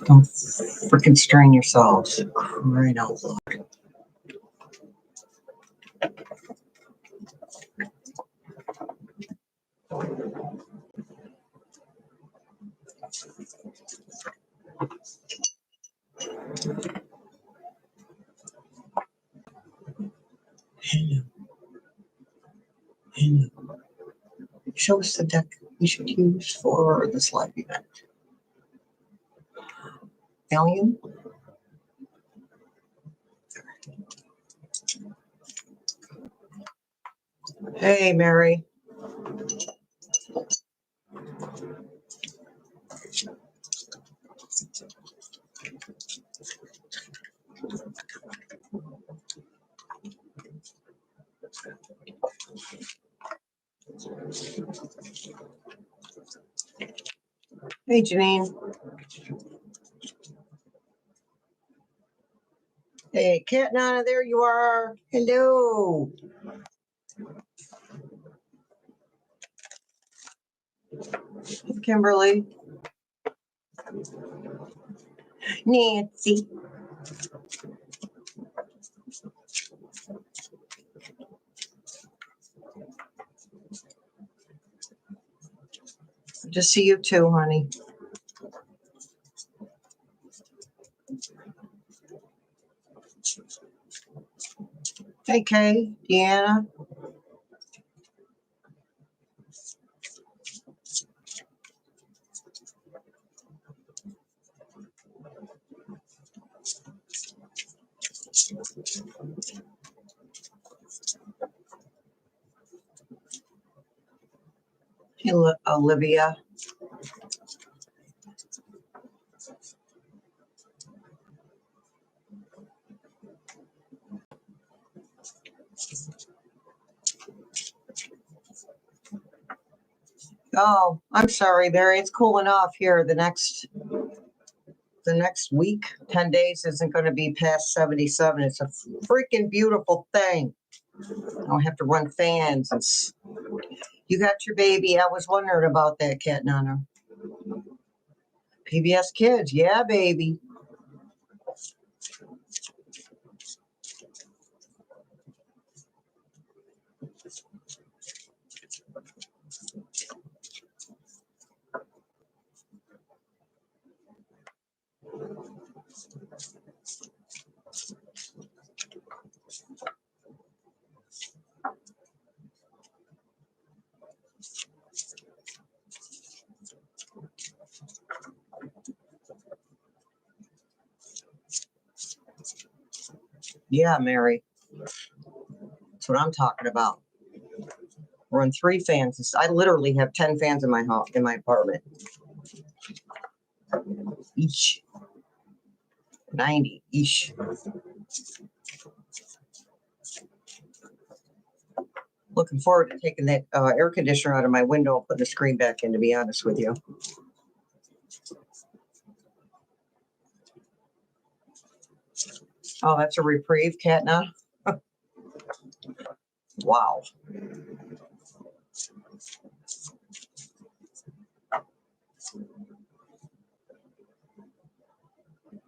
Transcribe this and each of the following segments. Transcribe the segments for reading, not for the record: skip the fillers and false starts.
Don't freaking strain yourselves. Crying out loud. Hello. Hello. Show us the deck we should use for this live event. Alien? Hey, Mary. Hey, Janine. Hey, Cat Nana, there you are. Hello. Kimberly. Nancy. Good to see you too, honey. Hey, Kay, Deanna. Hey, Olivia. Oh, I'm sorry, Barry. It's cooling off here. The next week, 10 days isn't going to be past 77. It's a freaking beautiful thing. I don't have to run fans. You got your baby. I was wondering about that, Cat Nana. PBS Kids. Yeah, baby. Yeah, Mary. That's what I'm talking about. Run 3 fans. I literally have 10 fans in my house, in my apartment. Each. 90 each. Looking forward to taking that air conditioner out of my window and putting the screen back in, to be honest with you. Oh, that's a reprieve, Katna. Wow.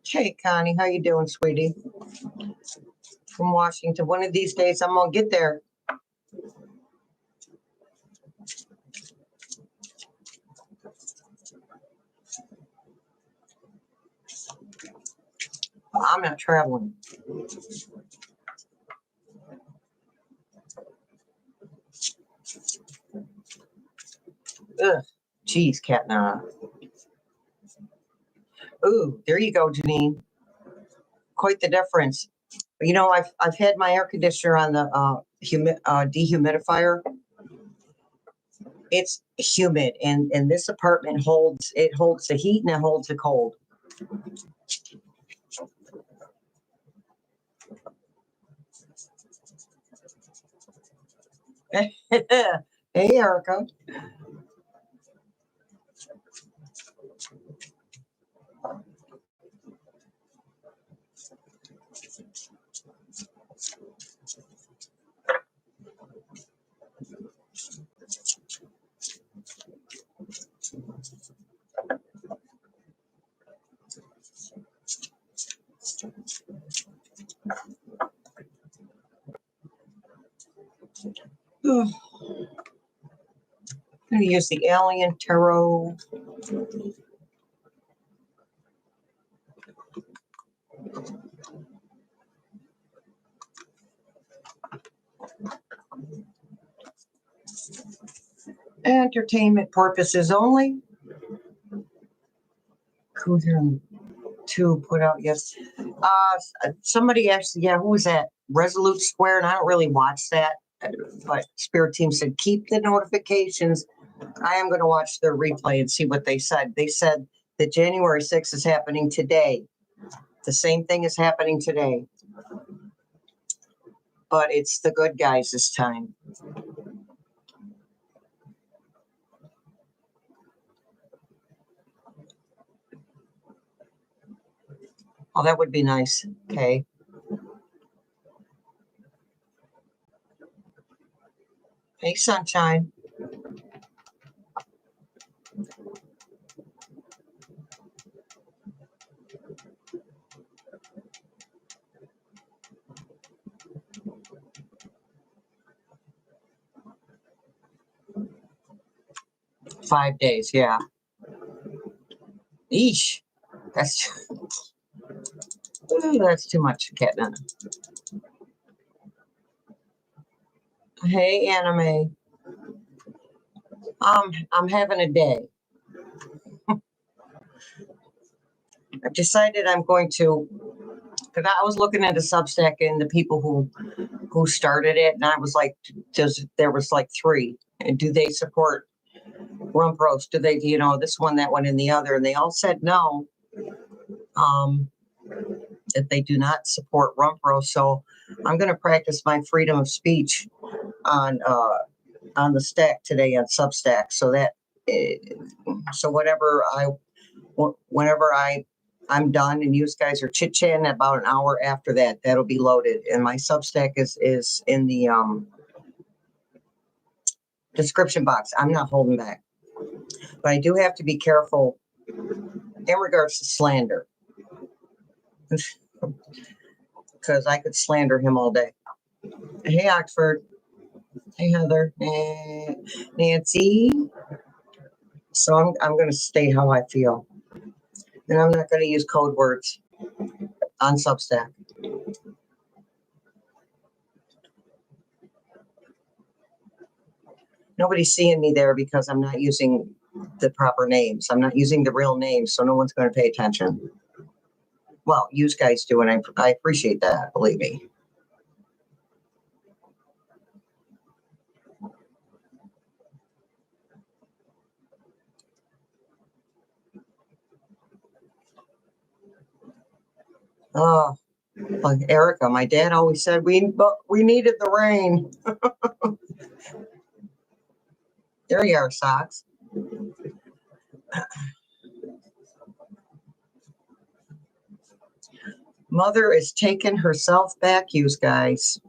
Hey, Connie, how you doing, sweetie? From Washington. One of these days, I'm gonna get there. I'm not traveling. Ugh, geez, Katna. Ooh, there you go, Janine. Quite the difference. You know, I've had my air conditioner on the dehumidifier. It's humid, and this apartment holds the heat and it holds the cold. Hey, Erica. I'm going to use the Alien Tarot. Entertainment purposes only. To put out, yes. Somebody asked, yeah, who was that? Resolute Square, and I don't really watch that, but Spirit Team said keep the notifications. I am going to watch their replay and see what they said. They said that January 6th is happening today. The same thing is happening today, but it's the good guys this time. Oh, that would be nice. Okay. Hey, sunshine. Five days, yeah. Eesh. That's too much, Catnana. Hey, Anime. I'm having a day. I've decided I'm going to, because I was looking at the Substack and the people who started it, and I was like, there was like three. And do they support rump roast? Do they, this one, that one, and the other? And they all said no. That they do not support rump roast. So I'm going to practice my freedom of speech on the stack today on Substack. So that, whenever I'm done and you guys are chit-chatting, about an hour after that, that'll be loaded. And my Substack is in the description box. I'm not holding back. But I do have to be careful in regards to slander. Because I could slander him all day. Hey, Oxford. Hey, Heather. Hey, Nancy. So I'm going to stay how I feel. And I'm not going to use code words on Substack. Nobody's seeing me there because I'm not using the proper names. I'm not using the real names, so no one's going to pay attention. Well, you guys do, and I appreciate that, believe me. Oh, like Erica, my dad always said we needed the rain. There you are, Socks. Mother is taking herself back, you guys.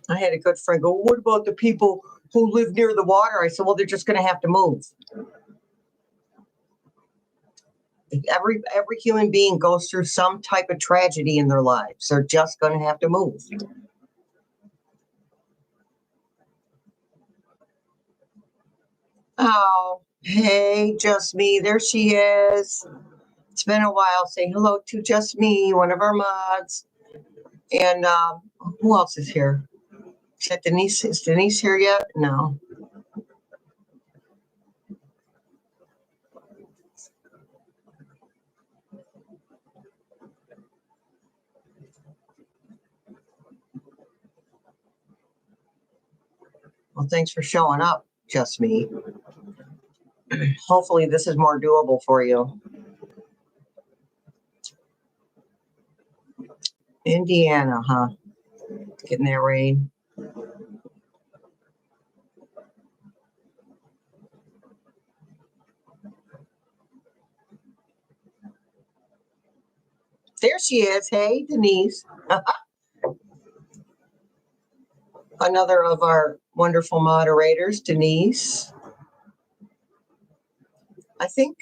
I had a good friend go, what about the people who live near the water? I said, well, they're just going to have to move. Every human being goes through some type of tragedy in their lives. They're just going to have to move. Oh, hey, Just Me. There she is. It's been a while. Say hello to Just Me, one of our mods. And who else is here? Is that Denise? Is Denise here yet? No. Well, thanks for showing up, Just Me. Hopefully this is more doable for you. Indiana, huh? Getting that rain. There she is. Hey, Denise. Another of our wonderful moderators, Denise. I think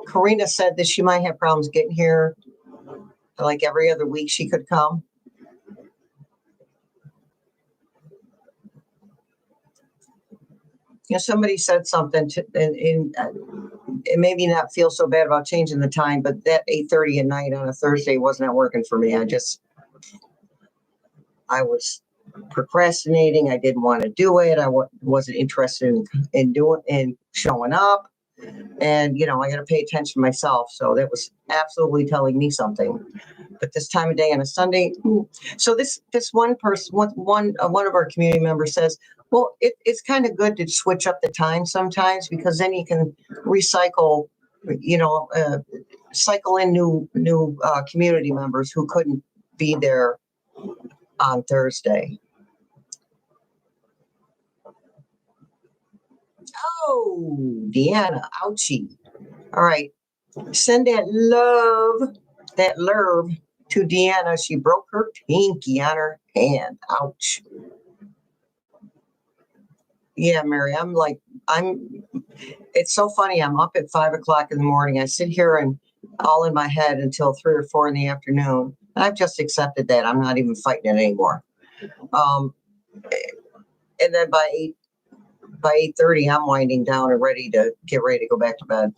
Karina said that she might have problems getting here. Like every other week she could come. You know, somebody said something and it made me not feel so bad about changing the time, but that 8:30 at night on a Thursday was not working for me. I was procrastinating. I didn't want to do it. I wasn't interested in showing up. And, you know, I got to pay attention to myself. So that was absolutely telling me something. But this time of day on a Sunday, so this one person, one of our community members says, well, it's kind of good to switch up the time sometimes because then you can recycle, you know, cycle in new community members who couldn't be there on Thursday. Oh, Deanna, ouchie. All right. Send that love to Deanna. She broke her pinky on her hand. Ouch. Yeah, Mary, it's so funny. I'm up at 5 o'clock in the morning. I sit here and all in my head until 3 or 4 in the afternoon. I've just accepted that. I'm not even fighting it anymore. And then by 8:30, I'm winding down and ready to go back to bed.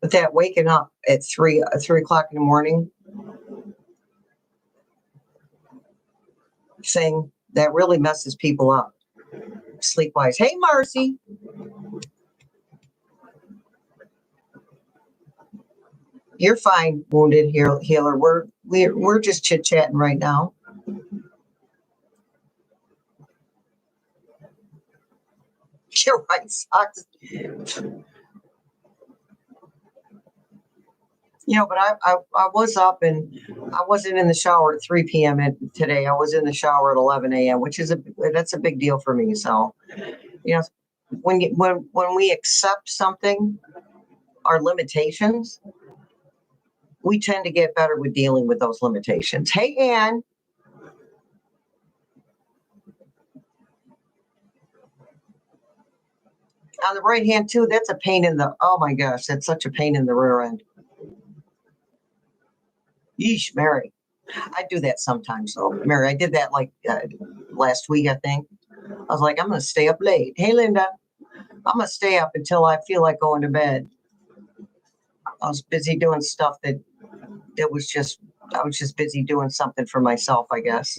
But that waking up at 3 o'clock in the morning thing, that really messes people up sleep wise. Hey, Marcy. You're fine, wounded healer. We're just chit chatting right now. You're right, socks. You know, but I was up and I wasn't in the shower at 3 p.m. today. I was in the shower at 11 a.m., which is that's a big deal for me. So, you know, when we accept something, our limitations, we tend to get better with dealing with those limitations. Hey, Ann. On the right hand too, that's a pain in the, oh my gosh, that's such a pain in the rear end. Yeesh, Mary. I do that sometimes though. Mary, I did that like last week, I think. I was like, I'm going to stay up late. Hey, Linda, I'm going to stay up until I feel like going to bed. I was busy doing stuff I was just busy doing something for myself, I guess.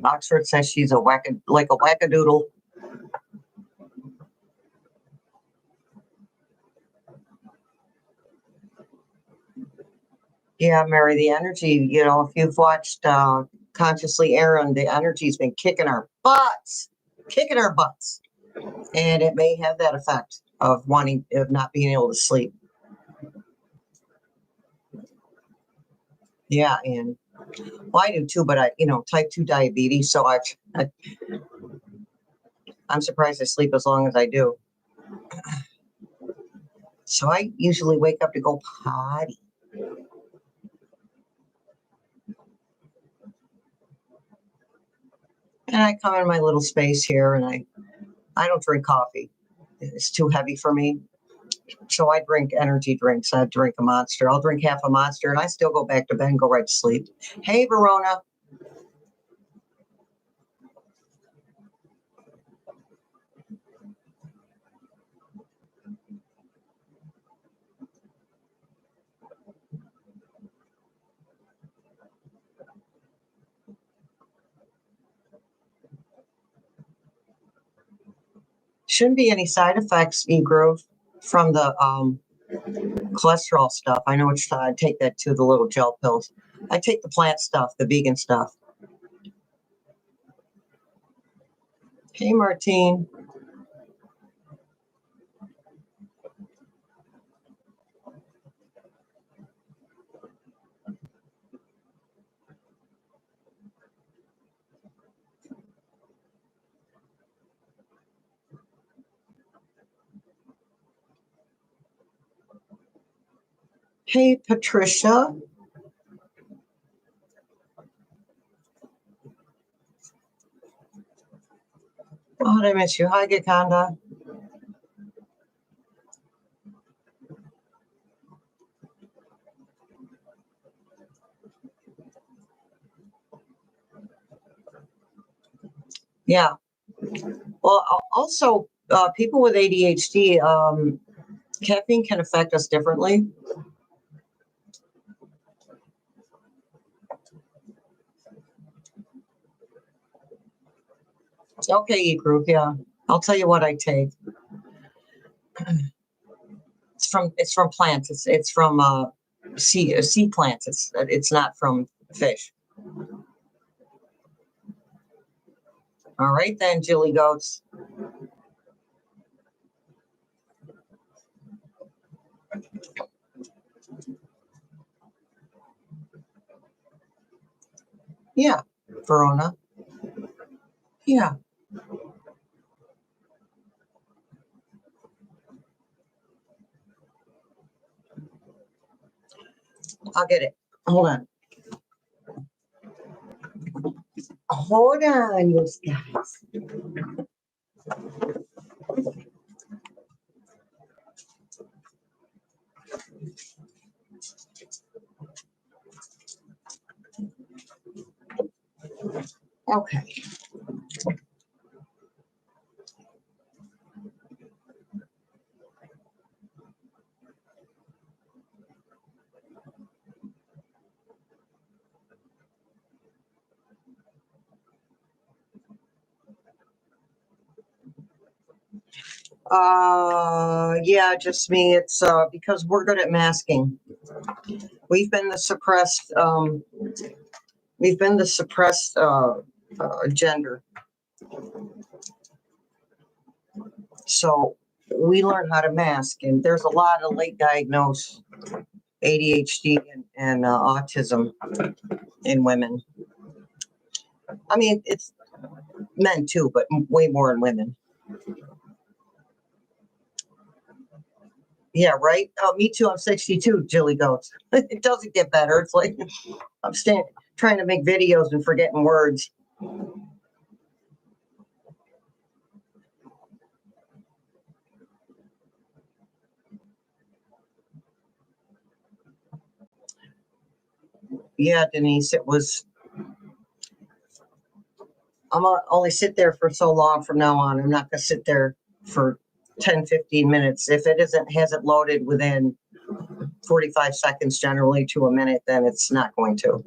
Oxford says she's like a wackadoodle. Yeah, Mary, the energy, you know, if you've watched Consciously Aaron, the energy's been kicking our butts. And it may have that effect of not being able to sleep. Yeah, and well, I do too, but type 2 diabetes, so I'm surprised I sleep as long as I do. So I usually wake up to go potty. And I come in my little space here and I don't drink coffee. It's too heavy for me. So I drink energy drinks. I drink a Monster. I'll drink half a Monster and I still go back to bed and go right to sleep. Hey, Verona. Shouldn't be any side effects, E-Groove, from the cholesterol stuff. I know I take that too, the little gel pills. I take the plant stuff, the vegan stuff. Hey, Martine. Hey, Patricia. Oh, did I miss you? Hi, Gakanda. Yeah. Well, also, people with ADHD, caffeine can affect us differently. Okay, E-group, yeah. I'll tell you what I take. It's from plants. It's from sea plants. It's not from fish. All right then, Jilly Goats. Yeah, Verona. Yeah, I'll get it. Hold on. Hold on, you guys. Okay. Yeah, just me. It's because we're good at masking. We've been the suppressed. We've been the suppressed gender. So we learn how to mask, and there's a lot of late diagnosed ADHD and autism in women. I mean, it's men too, but way more in women. Yeah, right. Oh, me too. I'm 62. Jilly Goats. It doesn't get better. It's like I'm trying to make videos and forgetting words. Yeah, Denise, it was. I'm gonna only sit there for so long from now on. I'm not gonna sit there for 10, 15 minutes. If it hasn't loaded within 45 seconds, generally to a minute, then it's not going to.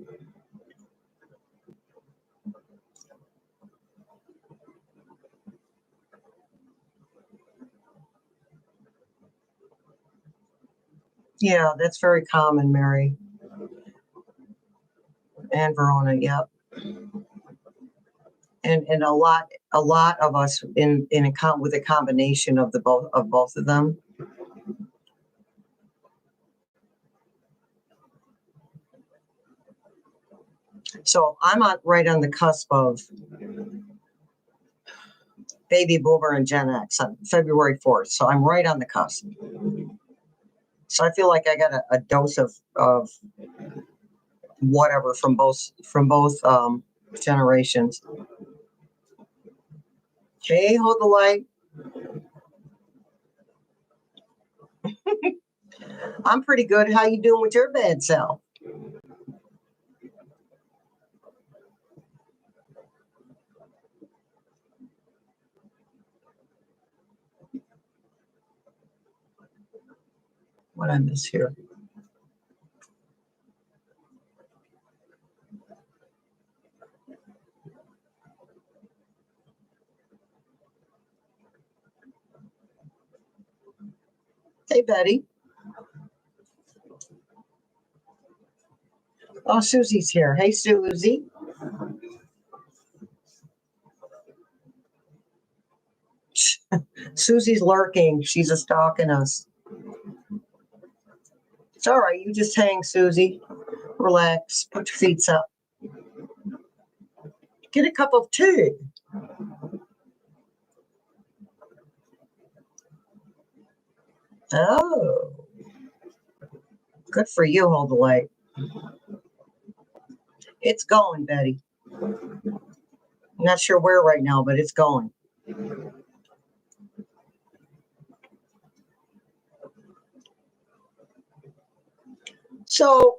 Yeah, that's very common, Mary and Verona. Yep. And a lot of us with a combination of both of them. So I'm right on the cusp of baby boomer and Gen X on February 4th. So I'm right on the cusp. So I feel like I got a dose of whatever from both generations. Okay, hold the light. I'm pretty good. How you doing with your bad self? What I miss here? Hey, Betty. Oh, Susie's here. Hey, Susie. Susie's lurking. She's a stalking us. It's all right. You just hang, Susie. Relax. Put your feet up. Get a cup of tea. Oh, Good for you, hold the light. It's going, Betty. I'm not sure where right now, but it's going. So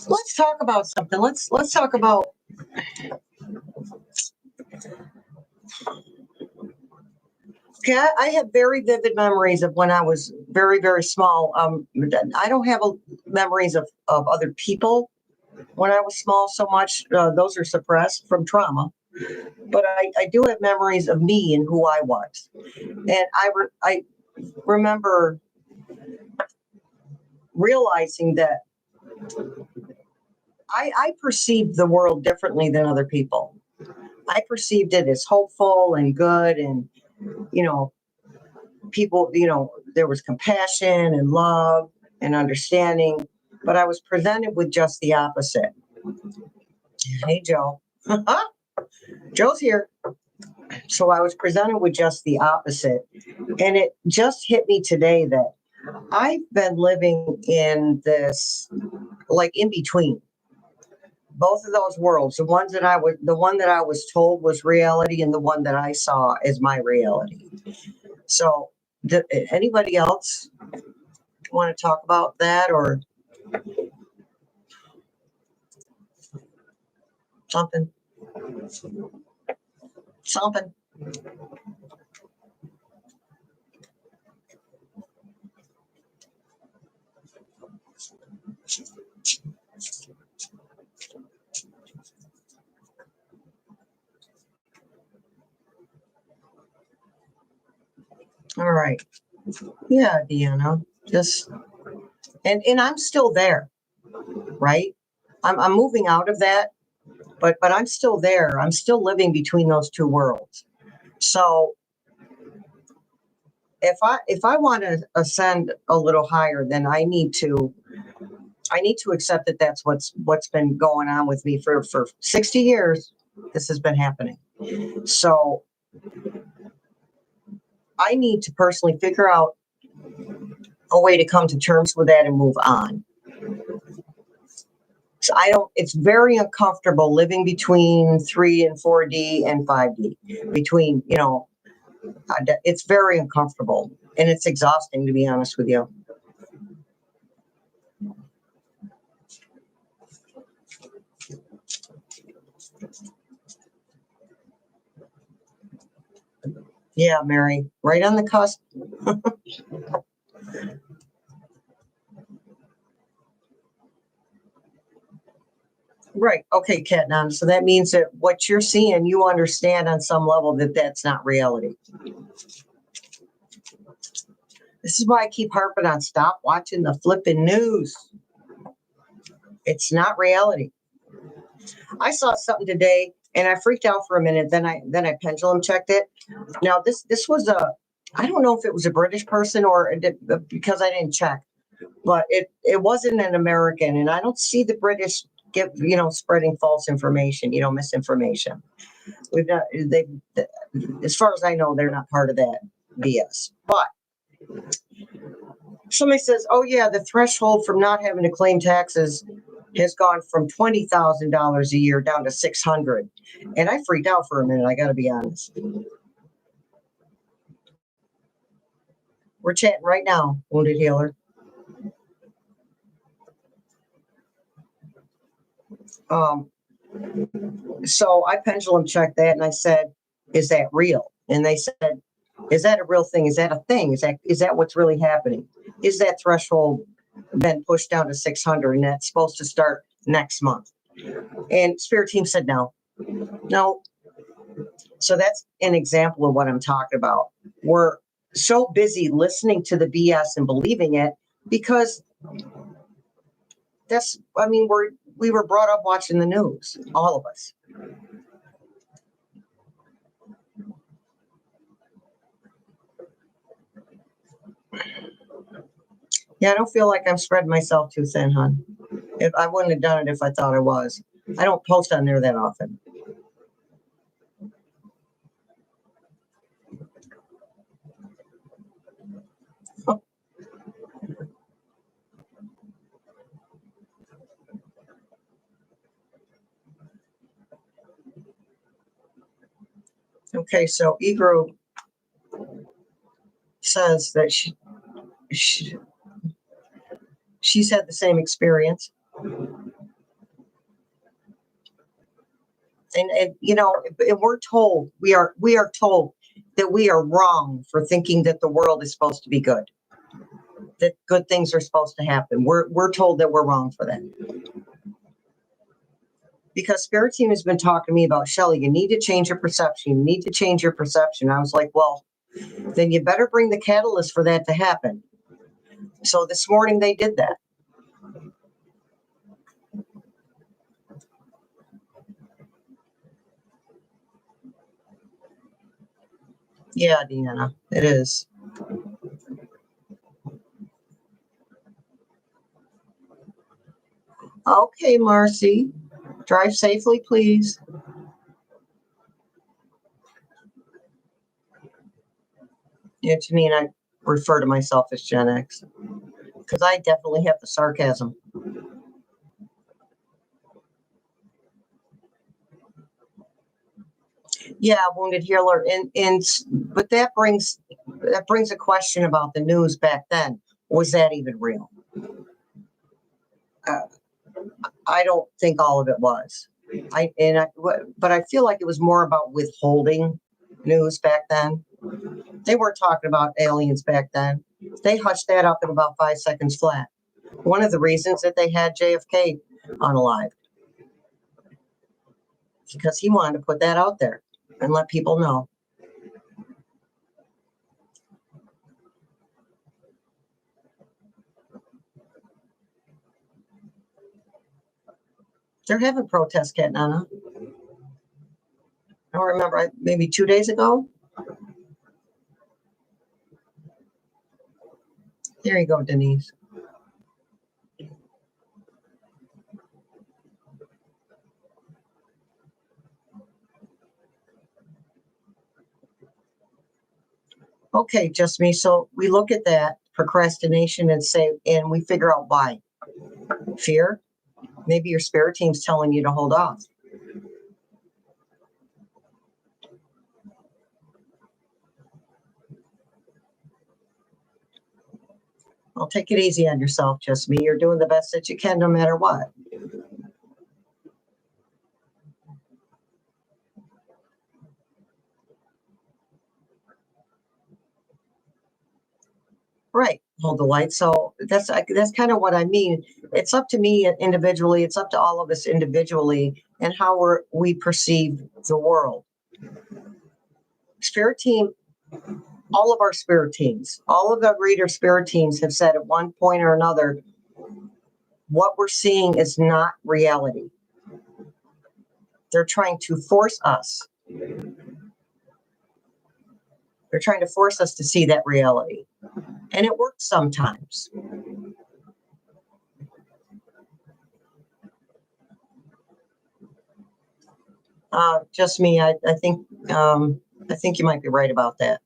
let's talk about something. Let's talk about I have very vivid memories of when I was very, very small. I don't have memories of other people when I was small so much. Those are suppressed from trauma. But I do have memories of me and who I was. And I remember realizing that I perceived the world differently than other people. I perceived it as hopeful and good, and people, there was compassion and love and understanding, but I was presented with just the opposite. Hey, Joe. Joe's here. So I was presented with just the opposite. And it just hit me today that I've been living in this, like, in between both of those worlds, the one that I was told was reality and the one that I saw as my reality. So did anybody else want to talk about that or something? Something. All right. Yeah, Deanna. Just and I'm still there, right? I'm moving out of that, but I'm still there. I'm still living between those two worlds. So if I want to ascend a little higher, then I need to accept that that's what's been going on with me for 60 years. This has been happening. So I need to personally figure out a way to come to terms with that and move on. So it's very uncomfortable living between 3 and 4D and 5D. Between, it's very uncomfortable and it's exhausting, to be honest with you. Yeah, Mary, right on the cusp. Right. Okay, Ketnan. So that means that what you're seeing, you understand on some level that that's not reality. This is why I keep harping on stop watching the flipping news. It's not reality. I saw something today and I freaked out for a minute. Then I pendulum checked it. Now this was I don't know if it was a British person or because I didn't check, but it wasn't an American, and I don't see the British spreading false information, misinformation. As far as I know, they're not part of that BS. But somebody says, "Oh yeah, the threshold from not having to claim taxes has gone from $20,000 a year down to $600,000," and I freaked out for a minute. I got to be honest. We're chatting right now, Wounded Healer. So I pendulum checked that and I said, "Is that real?" And they said, "Is that a real thing? Is that a thing? Is that what's really happening? Is that threshold been pushed down to 600 and that's supposed to start next month?" And Spirit Team said no. So that's an example of what I'm talking about. We're so busy listening to the BS and believing it because we were brought up watching the news, all of us. Yeah, I don't feel like I'm spreading myself too thin, hon. If I wouldn't have done it if I thought I was. I don't post on there that often. Okay, so E-Group says that she's had the same experience. And you know, and we are told that we are wrong for thinking that the world is supposed to be good, that good things are supposed to happen. We're told that we're wrong for that. Because Spirit Team has been talking to me about, Shelly, you need to change your perception. You need to change your perception. I was like, well, then you better bring the catalyst for that to happen. So this morning they did that. Yeah, Deanna, it is. Okay, Marcy, drive safely, please. Yeah, Janine, I refer to myself as Gen X because I definitely have the sarcasm. Yeah, wounded healer, but that brings a question about the news back then. Was that even real? I don't think all of it was. But I feel like it was more about withholding news back then. They weren't talking about aliens back then. They hushed that up in about 5 seconds flat. One of the reasons that they had JFK unalive, because he wanted to put that out there and let people know. They're having protests, Cat Nana. I don't remember, maybe 2 days ago. There you go, Denise. Okay, just me. So we look at that procrastination and we figure out why. Fear. Maybe your spirit team's telling you to hold off. Well, take it easy on yourself, just me. You're doing the best that you can no matter what. Right. Hold the light. So that's kind of what I mean. It's up to me individually. It's up to all of us individually and how we perceive the world. Spirit team, all of our spirit teams, all of the reader spirit teams have said at one point or another, what we're seeing is not reality. They're trying to force us. They're trying to force us to see that reality. And it works sometimes. Just me. I think you might be right about that.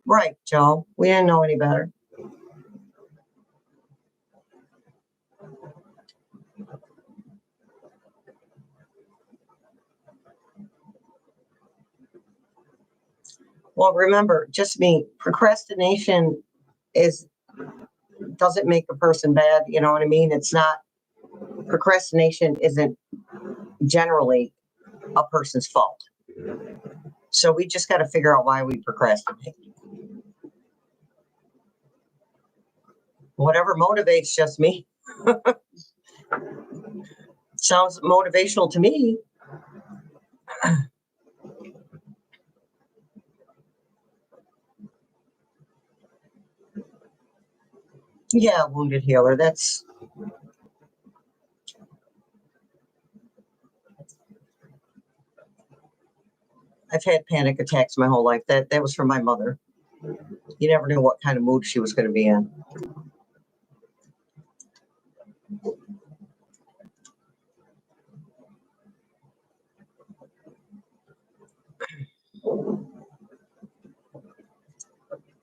Right, Joe. We didn't know any better. Well, remember, just me. Procrastination doesn't make a person bad. You know what I mean? It's not. Procrastination isn't generally a person's fault. So we just got to figure out why we procrastinate. Whatever motivates just me. Sounds motivational to me. Yeah, wounded healer. I've had panic attacks my whole life. That was from my mother. You never knew what kind of mood she was going to be in.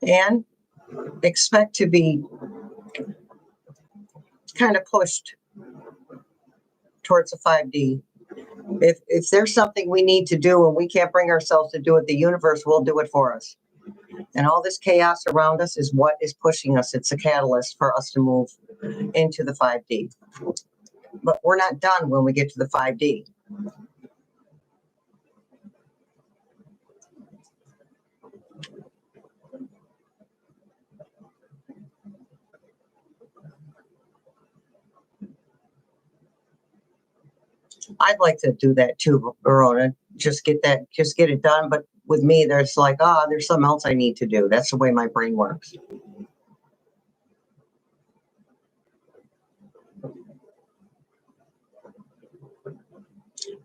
And expect to be kind of pushed towards a 5D. If there's something we need to do and we can't bring ourselves to do it, the universe will do it for us. And all this chaos around us is what is pushing us. It's a catalyst for us to move into the 5D. But we're not done when we get to the 5D. I'd like to do that too, Verona. Just get it done. But with me, there's like, there's something else I need to do. That's the way my brain works.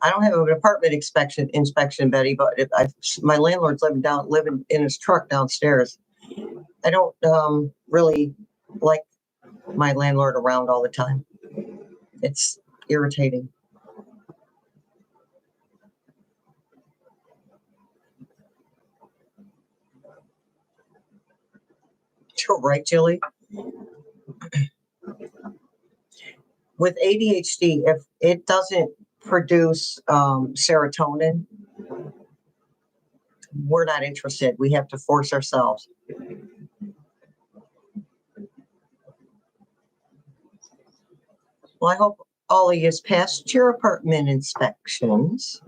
I don't have an apartment inspection, Betty, but my landlord's living in his truck downstairs. I don't really like my landlord around all the time. It's irritating. You're right, Jilly. With ADHD, if it doesn't produce serotonin, we're not interested. We have to force ourselves. Well, I hope all of you has passed your apartment inspections.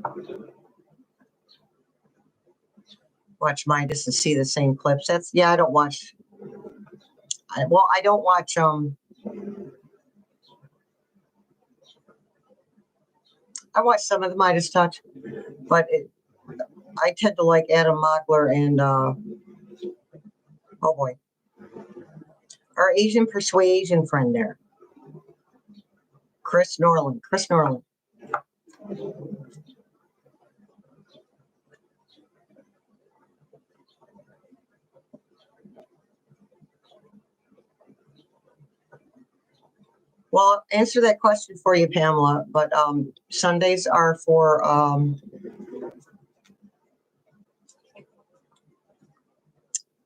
Watch Midas and see the same clips. I don't watch. I don't watch. I watch some of the Midas Touch, but I tend to like Adam Mockler and oh boy, our Asian persuasion friend there, Chris Norland. Well, I'll answer that question for you, Pamela, but Sundays are for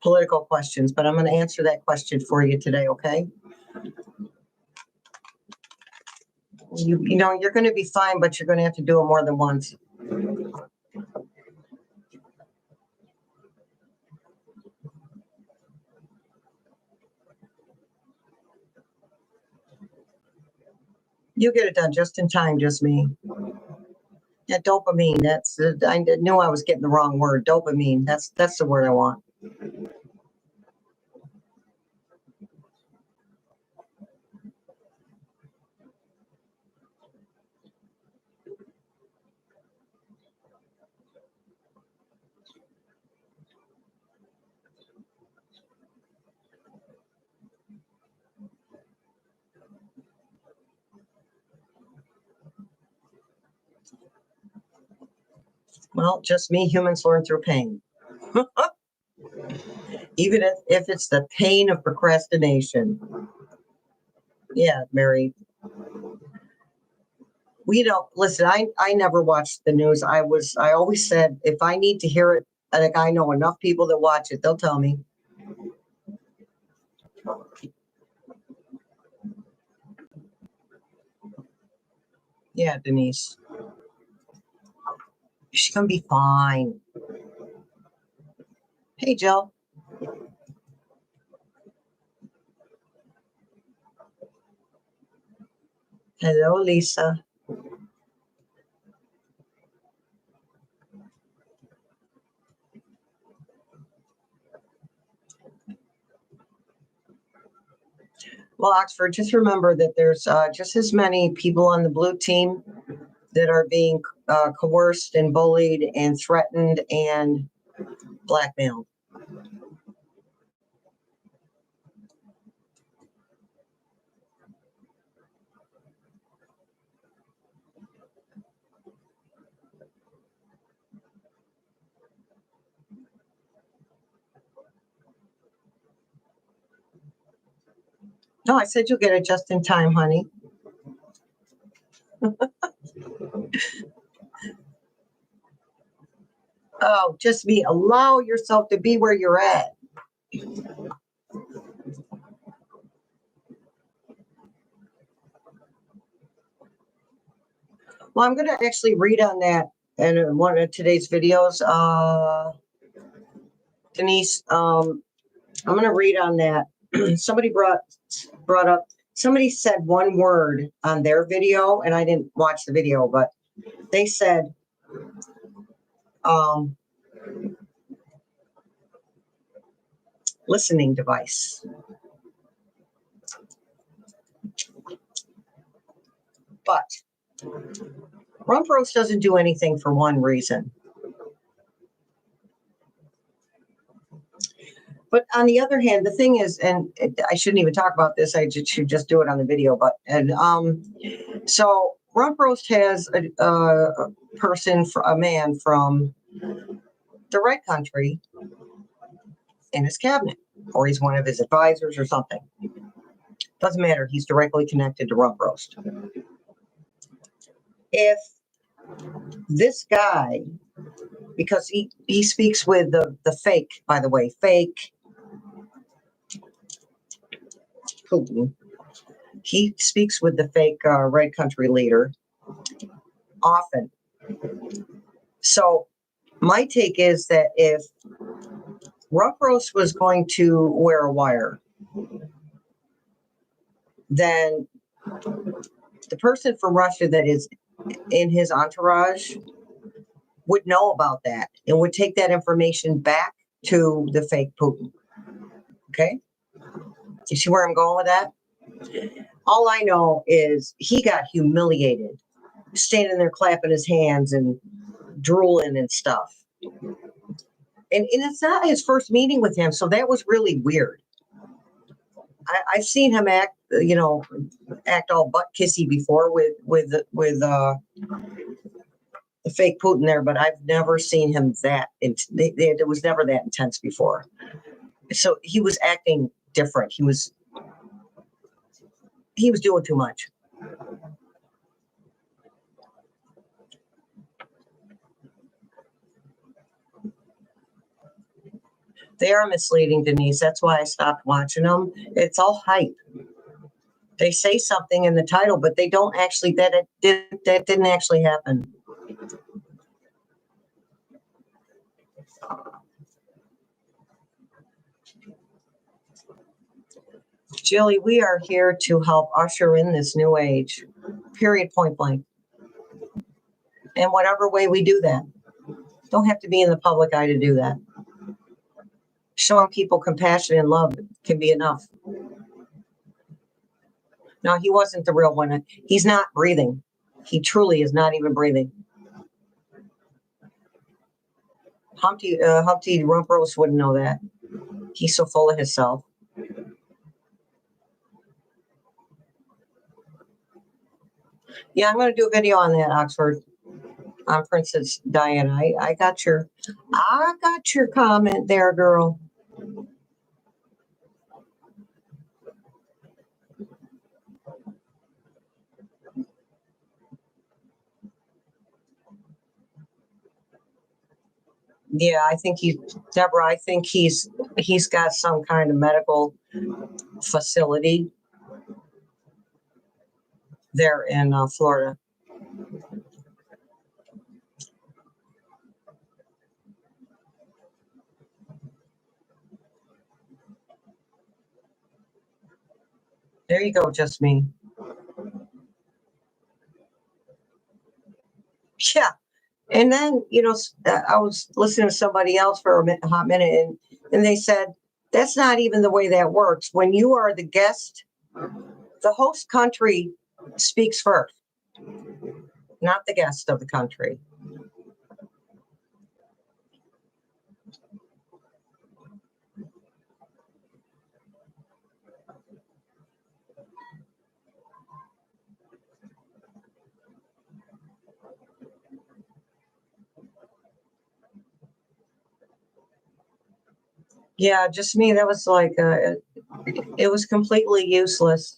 political questions, but I'm going to answer that question for you today, okay? You know, you're going to be fine, but you're going to have to do it more than once. You get it done just in time, just me. Yeah, dopamine. I knew I was getting the wrong word. Dopamine. That's the word I want. Well, just me. Humans learn through pain. Even if it's the pain of procrastination. Yeah, Mary. We don't listen. I never watched the news. I always said if I need to hear it, like I know enough people that watch it, they'll tell me. Yeah, Denise. She's gonna be fine. Hey, Jill. Hello, Lisa. Well, Oxford, just remember that there's just as many people on the blue team that are being coerced and bullied and threatened and blackmailed. No, I said you'll get it just in time, honey. Oh, just me. Allow yourself to be where you're at. Well, I'm going to actually read on that in one of today's videos. Denise, I'm going to read on that. Somebody brought up, somebody said one word on their video, and I didn't watch the video, but they said, listening device. But rump roast doesn't do anything for one reason. But on the other hand, the thing is, and I shouldn't even talk about this, I should just do it on the video, but, so rump roast has a person, a man from the Red Country in his cabinet, or he's one of his advisors or something. Doesn't matter, he's directly connected to rump roast. If this guy, because he speaks with the fake, by the way, fake Putin. He speaks with the fake Red Country leader often. So my take is that if rump roast was going to wear a wire, then the person from Russia that is in his entourage would know about that and would take that information back to the fake Putin. Okay? You see where I'm going with that? All I know is he got humiliated, standing there clapping his hands and drooling and stuff. And it's not his first meeting with him, so that was really weird. I've seen him act all butt kissy before with the fake Putin there, but I've never seen him that. It was never that intense before. So he was acting different. He was doing too much. They are misleading, Denise. That's why I stopped watching them. It's all hype. They say something in the title, but they don't actually. That didn't actually happen. Jilly, we are here to help usher in this new age. Period. Point blank. And whatever way we do that, don't have to be in the public eye to do that. Showing people compassion and love can be enough. No, he wasn't the real one. He's not breathing. He truly is not even breathing. Humpty Rump Roast wouldn't know that. He's so full of himself. Yeah, I'm going to do a video on that, Oxford, on Princess Diana. I got your comment there, girl. Yeah, I think Deborah, I think he's got some kind of medical facility there in Florida. There you go, just me. Yeah. And then, I was listening to somebody else for a hot minute, and they said, that's not even the way that works. When you are the guest, the host country speaks first, not the guest of the country. Yeah, just me. That was like, it was completely useless.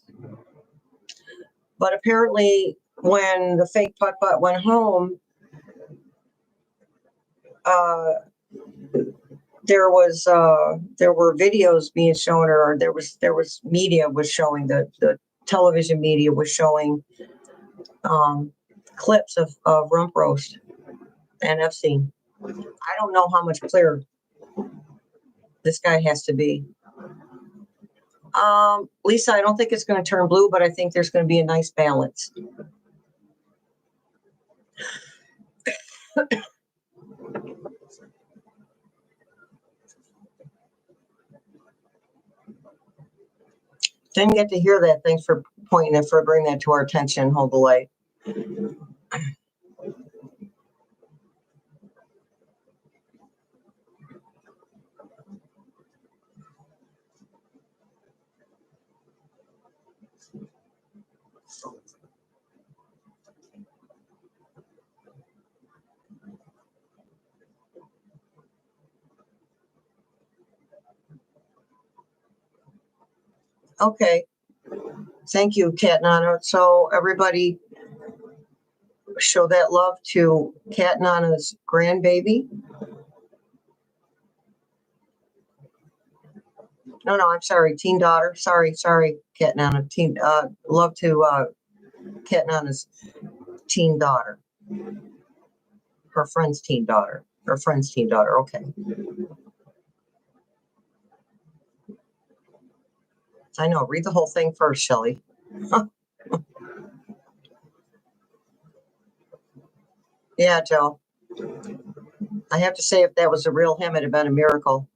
But apparently, when the fake putt-putt went home, there were videos being shown, or there was media was showing, the television media was showing clips of rump roast and Epstein. I don't know how much clearer this guy has to be. Lisa, I don't think it's going to turn blue, but I think there's going to be a nice balance. Didn't get to hear that. Thanks for pointing it, for bringing that to our attention. Hold the light. Okay. Thank you, Cat Nana. So everybody show that love to Cat Nana's grandbaby. No, I'm sorry, teen daughter. Sorry, Cat Nana. Love to Cat Nana's teen daughter. Her friend's teen daughter. Okay. I know. Read the whole thing first, Shelley. Yeah, Joe. I have to say, if that was a real him, it'd have been a miracle.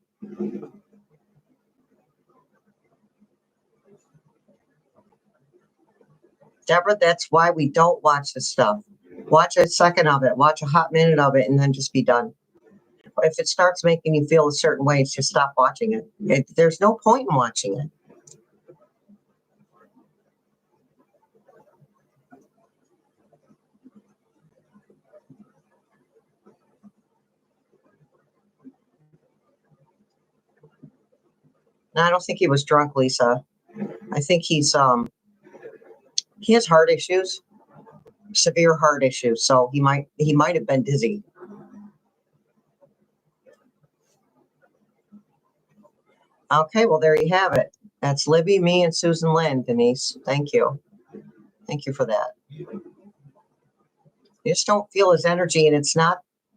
Deborah, that's why we don't watch this stuff. Watch a second of it, watch a hot minute of it, and then just be done. If it starts making you feel a certain way, just stop watching it. There's no point in watching it. No, I don't think he was drunk, Lisa. I think he has heart issues, severe heart issues, so he might have been dizzy. Okay, well, there you have it. That's Libby, me, and Susan Lynn, Denise. Thank you. Thank you for that. You just don't feel his energy, and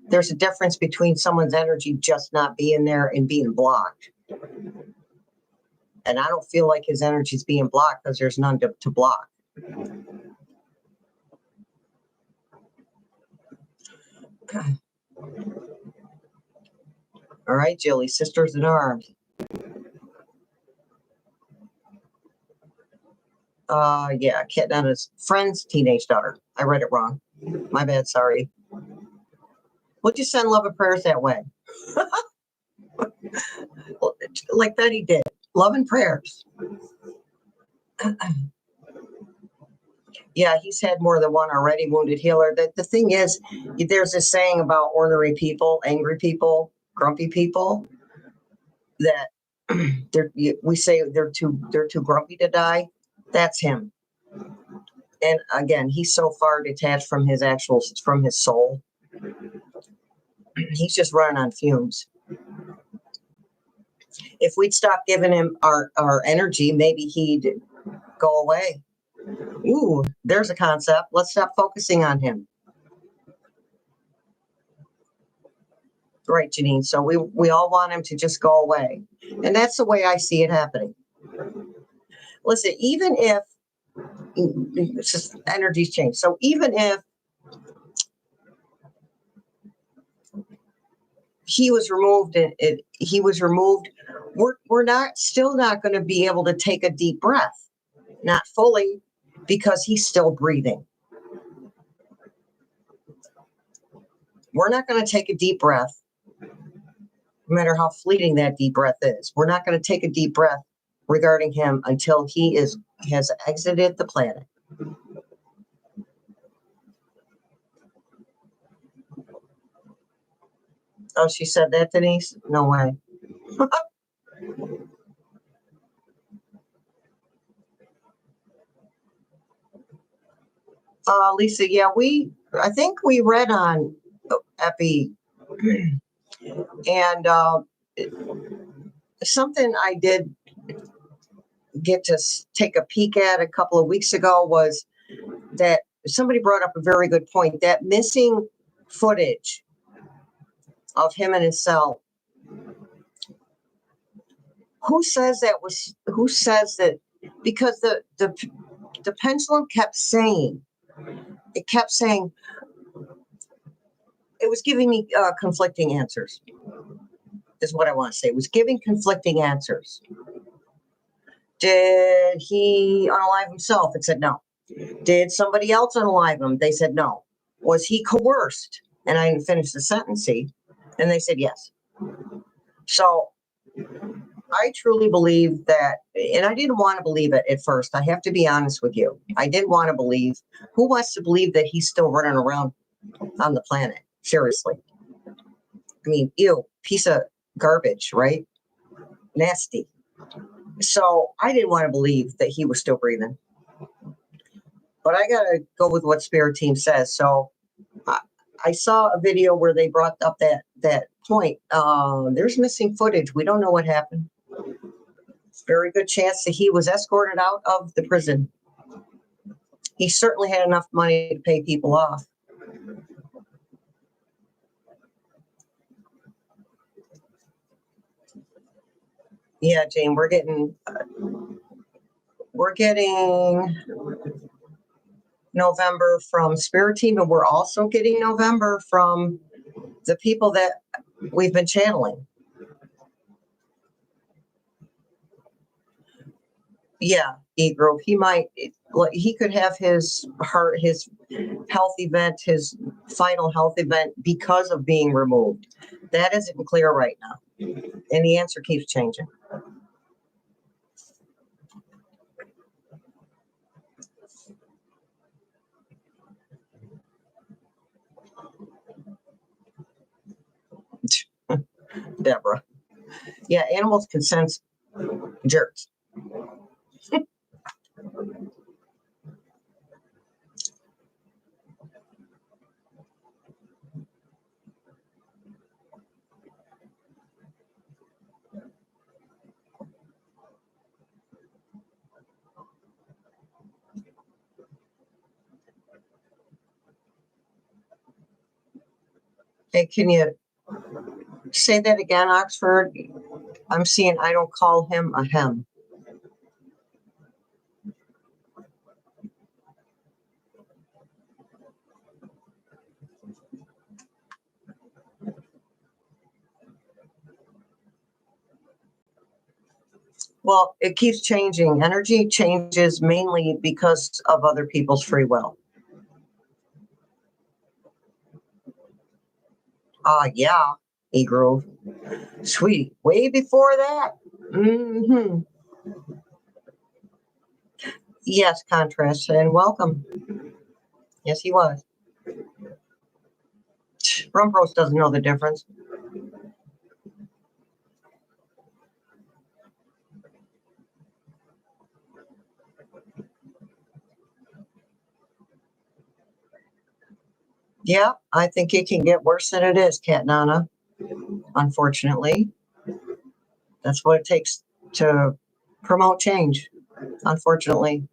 there's a difference between someone's energy just not being there and being blocked. And I don't feel like his energy is being blocked because there's none to block. All right, Jilly, sisters in arms. Yeah, Cat Nana's friend's teenage daughter. I read it wrong. My bad, sorry. Would you send love and prayers that way? Like Betty did. Love and prayers. Yeah, he's had more than one already, wounded healer. The thing is, there's this saying about ornery people, angry people, grumpy people, that we say they're too grumpy to die. That's him. And again, he's so far detached from his soul. He's just running on fumes. If we'd stop giving him our energy, maybe he'd go away. Ooh, there's a concept. Let's stop focusing on him. Right, Janine. So we all want him to just go away. And that's the way I see it happening. Listen, even if it's just energies change. So even if he was removed, we're still not going to be able to take a deep breath. Not fully, because he's still breathing. We're not going to take a deep breath, no matter how fleeting that deep breath is. We're not going to take a deep breath regarding him until he has exited the planet. Oh, she said that, Denise? No way. Lisa, yeah, I think we read on Epi, and something I did get to take a peek at a couple of weeks ago was that somebody brought up a very good point. That missing footage of him in his cell. Who says that? Because the pendulum kept saying, it was giving me conflicting answers, is what I want to say. It was giving conflicting answers. Did he unalive himself? It said no. Did somebody else unalive him? They said no. Was he coerced? And I didn't finish the sentence, and they said yes. So I truly believe that, and I didn't want to believe it at first. I have to be honest with you. I didn't want to believe. Who wants to believe that he's still running around on the planet? Seriously. I mean, ew, piece of garbage, right? Nasty. So I didn't want to believe that he was still breathing. But I got to go with what Spirit Team says. So I saw a video where they brought up that point. There's missing footage. We don't know what happened. Very good chance that he was escorted out of the prison. He certainly had enough money to pay people off. Yeah, Jane, we're getting November from Spirit Team, and we're also getting November from the people that we've been channeling. Yeah, E-Grove, he could have his health event, his final health event, because of being removed. That isn't clear right now, and the answer keeps changing. Deborah. Yeah, animals can sense jerks. Hey, can you say that again, Oxford? I'm seeing I don't call him a hem. Well, it keeps changing. Energy changes mainly because of other people's free will. Yeah, E-Grove. Sweet. Way before that. Mm-hmm. Yes, Contrast, and welcome. Yes, he was. Rumbros doesn't know the difference. Yeah, I think it can get worse than it is, Cat Nana. Unfortunately, that's what it takes to promote change. Unfortunately.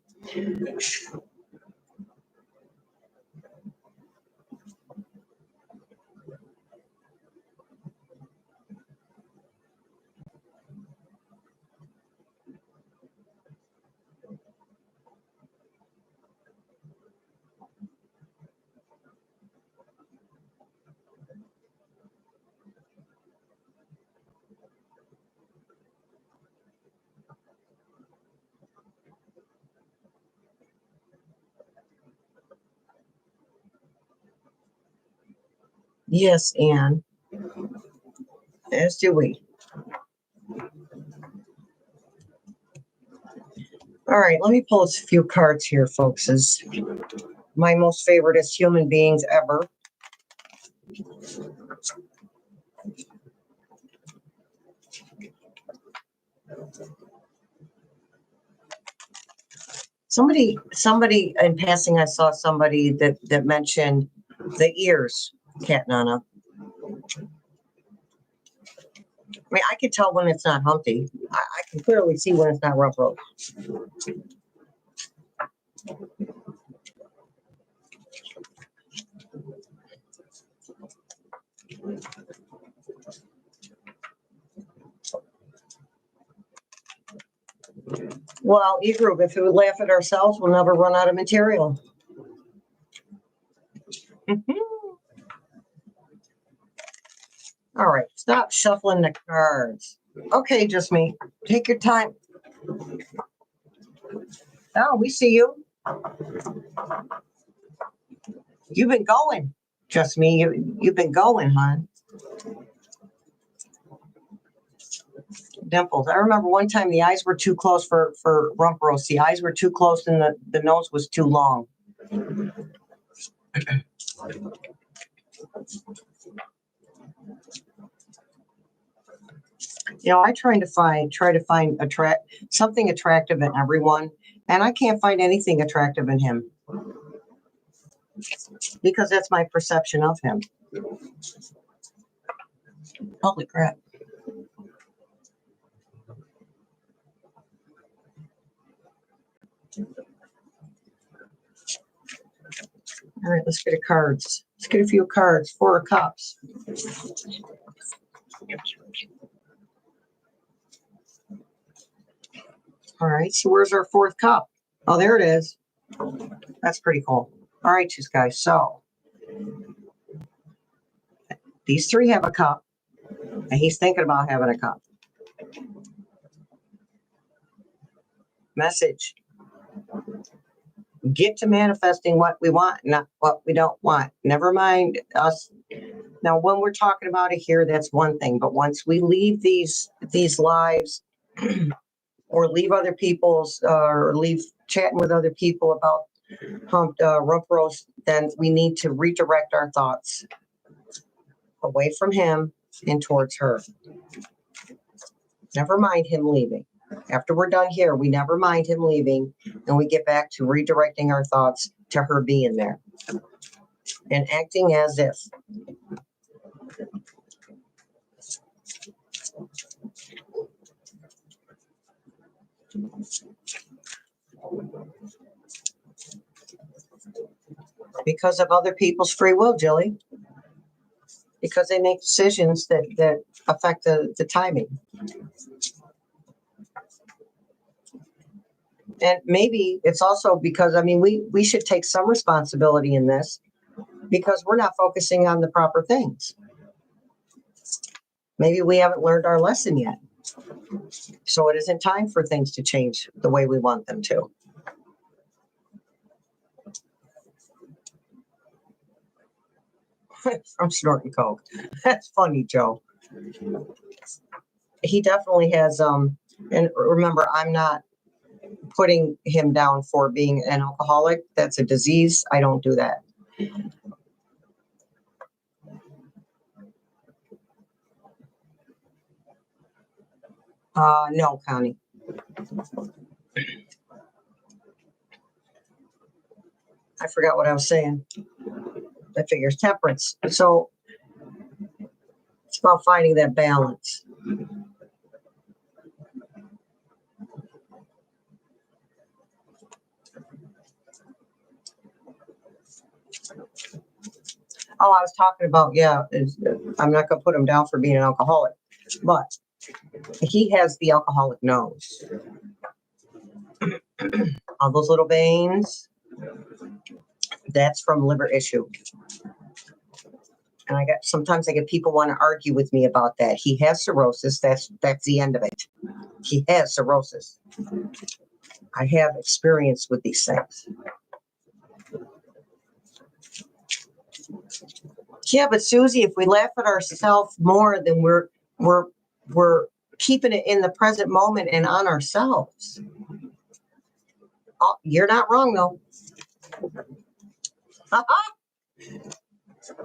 Yes, Anne. As do we. All right, let me pull a few cards here, folks. As my most favorite as human beings ever. Somebody in passing, I saw somebody that mentioned the ears, Cat Nana. I mean, I can tell when it's not Humpty. I can clearly see when it's not Ruff Rose. Well, E-group, if we laugh at ourselves, we'll never run out of material. All right, stop shuffling the cards. Okay, just me. Take your time. Oh, we see you. You've been going. Just me. You've been going, hon. Dimples. I remember one time the eyes were too close for rump roast. The eyes were too close and the nose was too long. You know, I try to find something attractive in everyone, and I can't find anything attractive in him because that's my perception of him. Holy crap. All right, let's get a cards. Let's get a few cards. 4 of Cups. All right, so where's our 4th cup? Oh, there it is. That's pretty cool. All right, you guys. So these 3 have a cup, and he's thinking about having a cup. Message. Get to manifesting what we want, not what we don't want. Never mind us. Now, when we're talking about it here, that's one thing. But once we leave these lives or leave other people's or leave chatting with other people about rump roast, then we need to redirect our thoughts away from him and towards her. Never mind him leaving. After we're done here, we never mind him leaving, and we get back to redirecting our thoughts to her being there and acting as if. Because of other people's free will, Jilly. Because they make decisions that affect the timing. And maybe it's also because, I mean, we should take some responsibility in this because we're not focusing on the proper things. Maybe we haven't learned our lesson yet. So it isn't time for things to change the way we want them to. I'm snorting coke. That's funny, Joe. He definitely has, and remember, I'm not putting him down for being an alcoholic. That's a disease. I don't do that. No, Connie. I forgot what I was saying. I figure it's temperance. So it's about finding that balance. Oh, I was talking about, I'm not going to put him down for being an alcoholic, but he has the alcoholic nose. All those little veins, that's from liver issue. And sometimes I get people want to argue with me about that. He has cirrhosis. That's the end of it. He has cirrhosis. I have experience with these things. Yeah, but Susie, if we laugh at ourselves more, then we're keeping it in the present moment and on ourselves. Oh, you're not wrong though.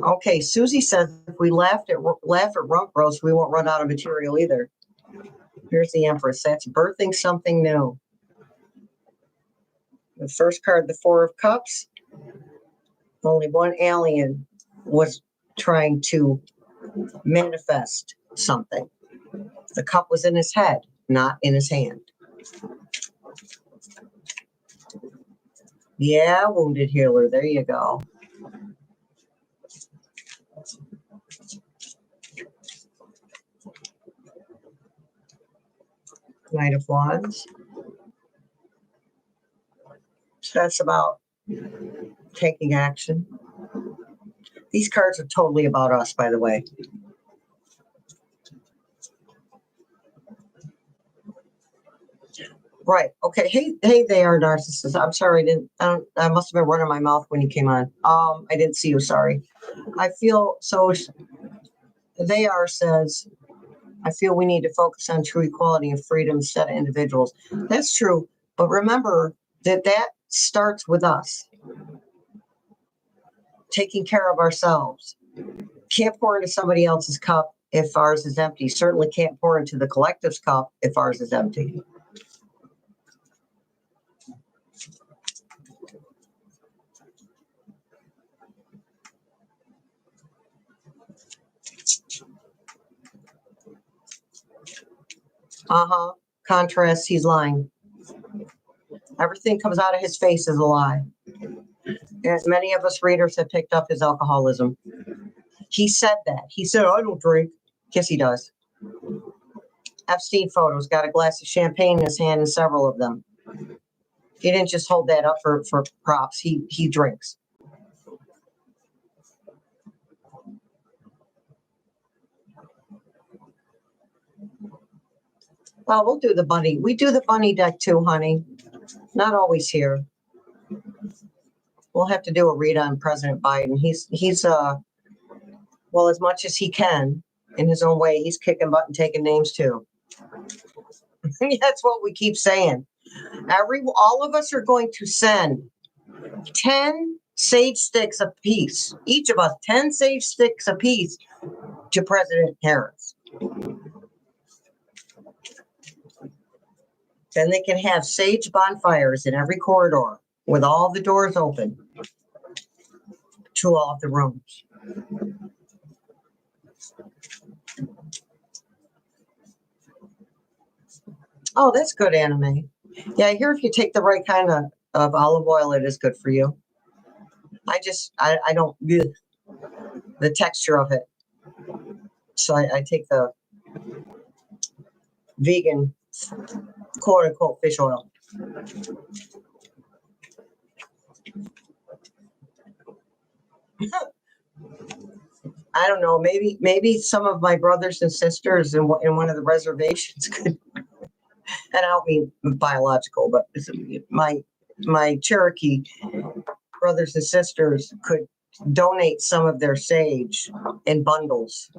Okay, Susie says if we laugh at rump roast, we won't run out of material either. Here's the Empress. That's birthing something new. The first card, the 4 of Cups. Only one alien was trying to manifest something. The cup was in his head, not in his hand. Yeah, wounded healer. There you go. Knight of Wands. So that's about taking action. These cards are totally about us, by the way. Right. Okay. Hey there, narcissist. I'm sorry. I must have been running my mouth when you came on. I didn't see you. Sorry. I feel so. They are says, I feel we need to focus on true equality and freedom instead of individuals. That's true. But remember that starts with us taking care of ourselves. Can't pour into somebody else's cup if ours is empty. Certainly can't pour into the collective's cup if ours is empty. Contrast, he's lying. Everything comes out of his face is a lie. As many of us readers have picked up his alcoholism. He said that. He said, I don't drink. Yes, he does. Epstein photos, got a glass of champagne in his hand and several of them. He didn't just hold that up for props. He drinks. Well, we'll do the bunny. We do the bunny deck too, honey. Not always here. We'll have to do a read on President Biden. He's well, as much as he can in his own way, he's kicking butt and taking names too. That's what we keep saying. All of us are going to send 10 sage sticks apiece. Each of us, 10 sage sticks apiece to President Harris. Then they can have sage bonfires in every corridor with all the doors open to all of the rooms. Oh, that's good, anime. Yeah, I hear if you take the right kind of olive oil, it is good for you. I don't ugh, the texture of it. So I take the vegan, quote unquote, fish oil. I don't know. Maybe some of my brothers and sisters in one of the reservations could, and I don't mean biological, but my Cherokee brothers and sisters could donate some of their sage in bundles.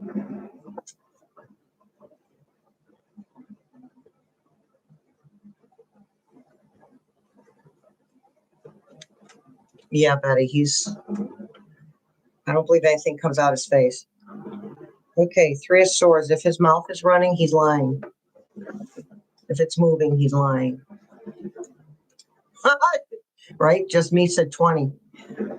Yeah, Betty, I don't believe anything comes out his face. Okay, 3 of Swords. If his mouth is running, he's lying. If it's moving, he's lying. Right? Just me said 20.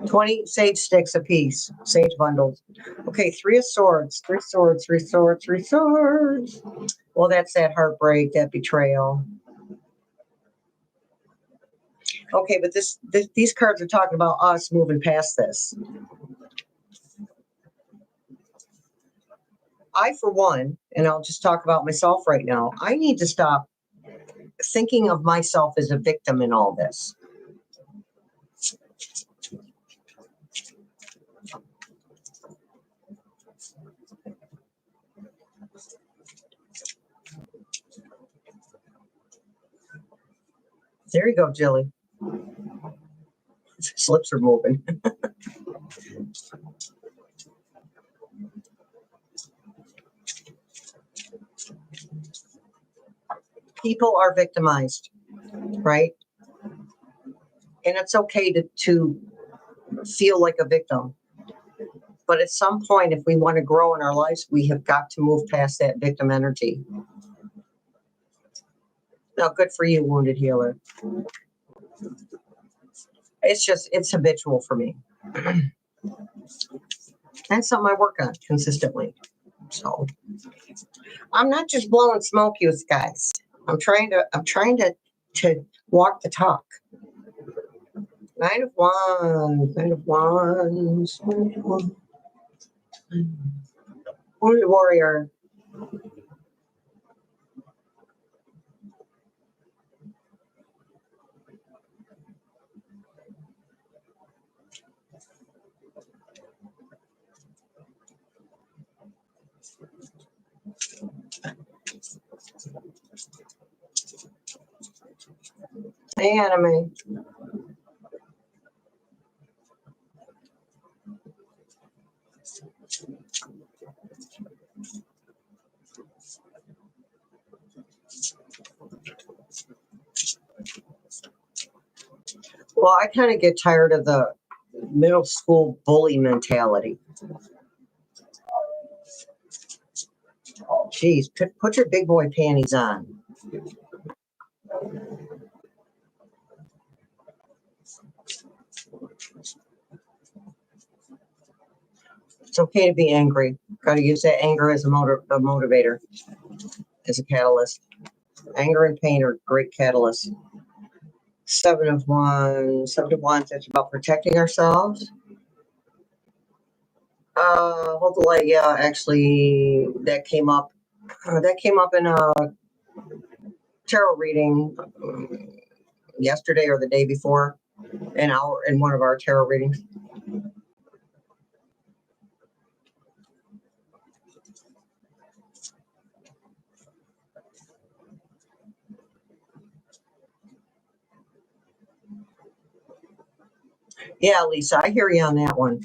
20 sage sticks apiece. Sage bundles. Okay, 3 of Swords. 3 swords, 3 swords, 3 swords. Well, that's that heartbreak, that betrayal. Okay, but these cards are talking about us moving past this. I, for one, and I'll just talk about myself right now, I need to stop thinking of myself as a victim in all this. There you go, Jilly. Slips are moving. People are victimized, right? And it's okay to feel like a victim. But at some point, if we want to grow in our lives, we have got to move past that victim energy. Now, good for you, Wounded Healer. It's habitual for me. That's something I work on consistently. So I'm not just blowing smoke, you guys. I'm trying to walk the talk. 9 of Wands, 9 of Wands. Wounded Warrior. Hey, Anime. Well, I kind of get tired of the middle school bully mentality. Geez, put your big boy panties on. It's okay to be angry. Got to use that anger as a motivator, as a catalyst. Anger and pain are great catalysts. Seven of Wands, that's about protecting ourselves. Hold the light. Yeah, actually, that came up. That came up in a tarot reading yesterday or the day before, in one of our tarot readings. Yeah, Lisa, I hear you on that one.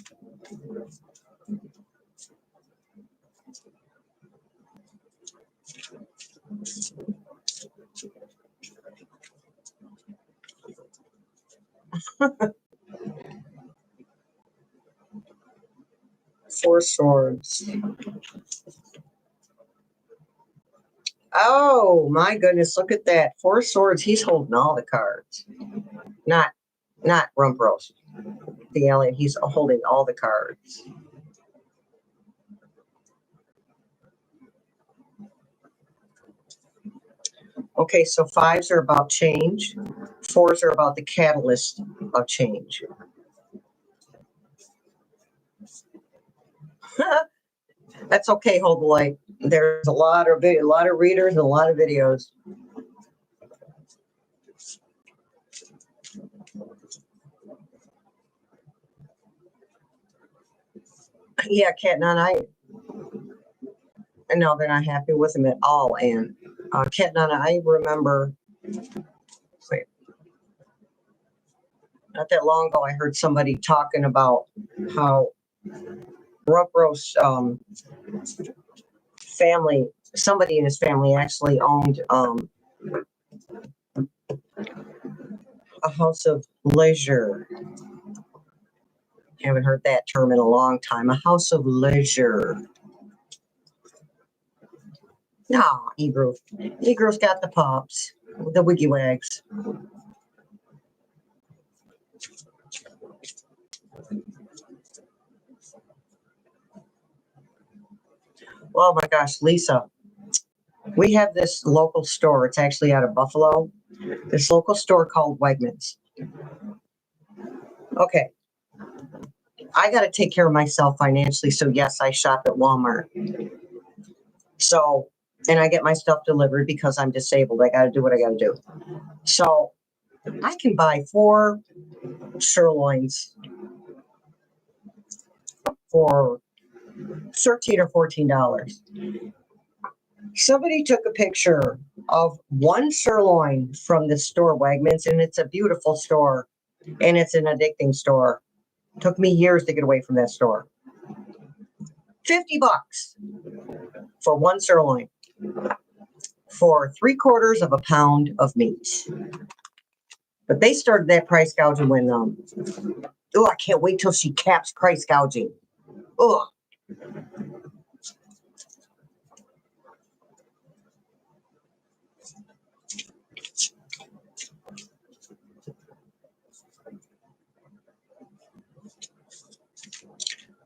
Four Swords. Oh my goodness, look at that. Four Swords, he's holding all the cards. Not Rumpros, the alien, he's holding all the cards. Okay, so fives are about change. Fours are about the catalyst of change. That's okay, hold the light. There's a lot of readers and a lot of videos. Yeah, Cat None, no, they're not happy with him at all. And Cat None, I remember, wait, not that long ago, I heard somebody talking about how Rumpros family, somebody in his family actually owned a house of leisure. Haven't heard that term in a long time. A house of leisure. No, Ebro. Ebro's got the pops, the wiggy wags. Oh my gosh, Lisa. We have this local store. It's actually out of Buffalo. This local store called Wegmans. Okay. I got to take care of myself financially. So yes, I shop at Walmart. So, and I get my stuff delivered because I'm disabled. I got to do what I got to do. So I can buy 4 sirloins for $13 or $14. Somebody took a picture of one sirloin from the store Wegmans, and it's a beautiful store, and it's an addicting store. Took me years to get away from that store. $50 for one sirloin for 3/4 of a pound of meat. But they started that price gouging when I can't wait till she caps price gouging. Oh.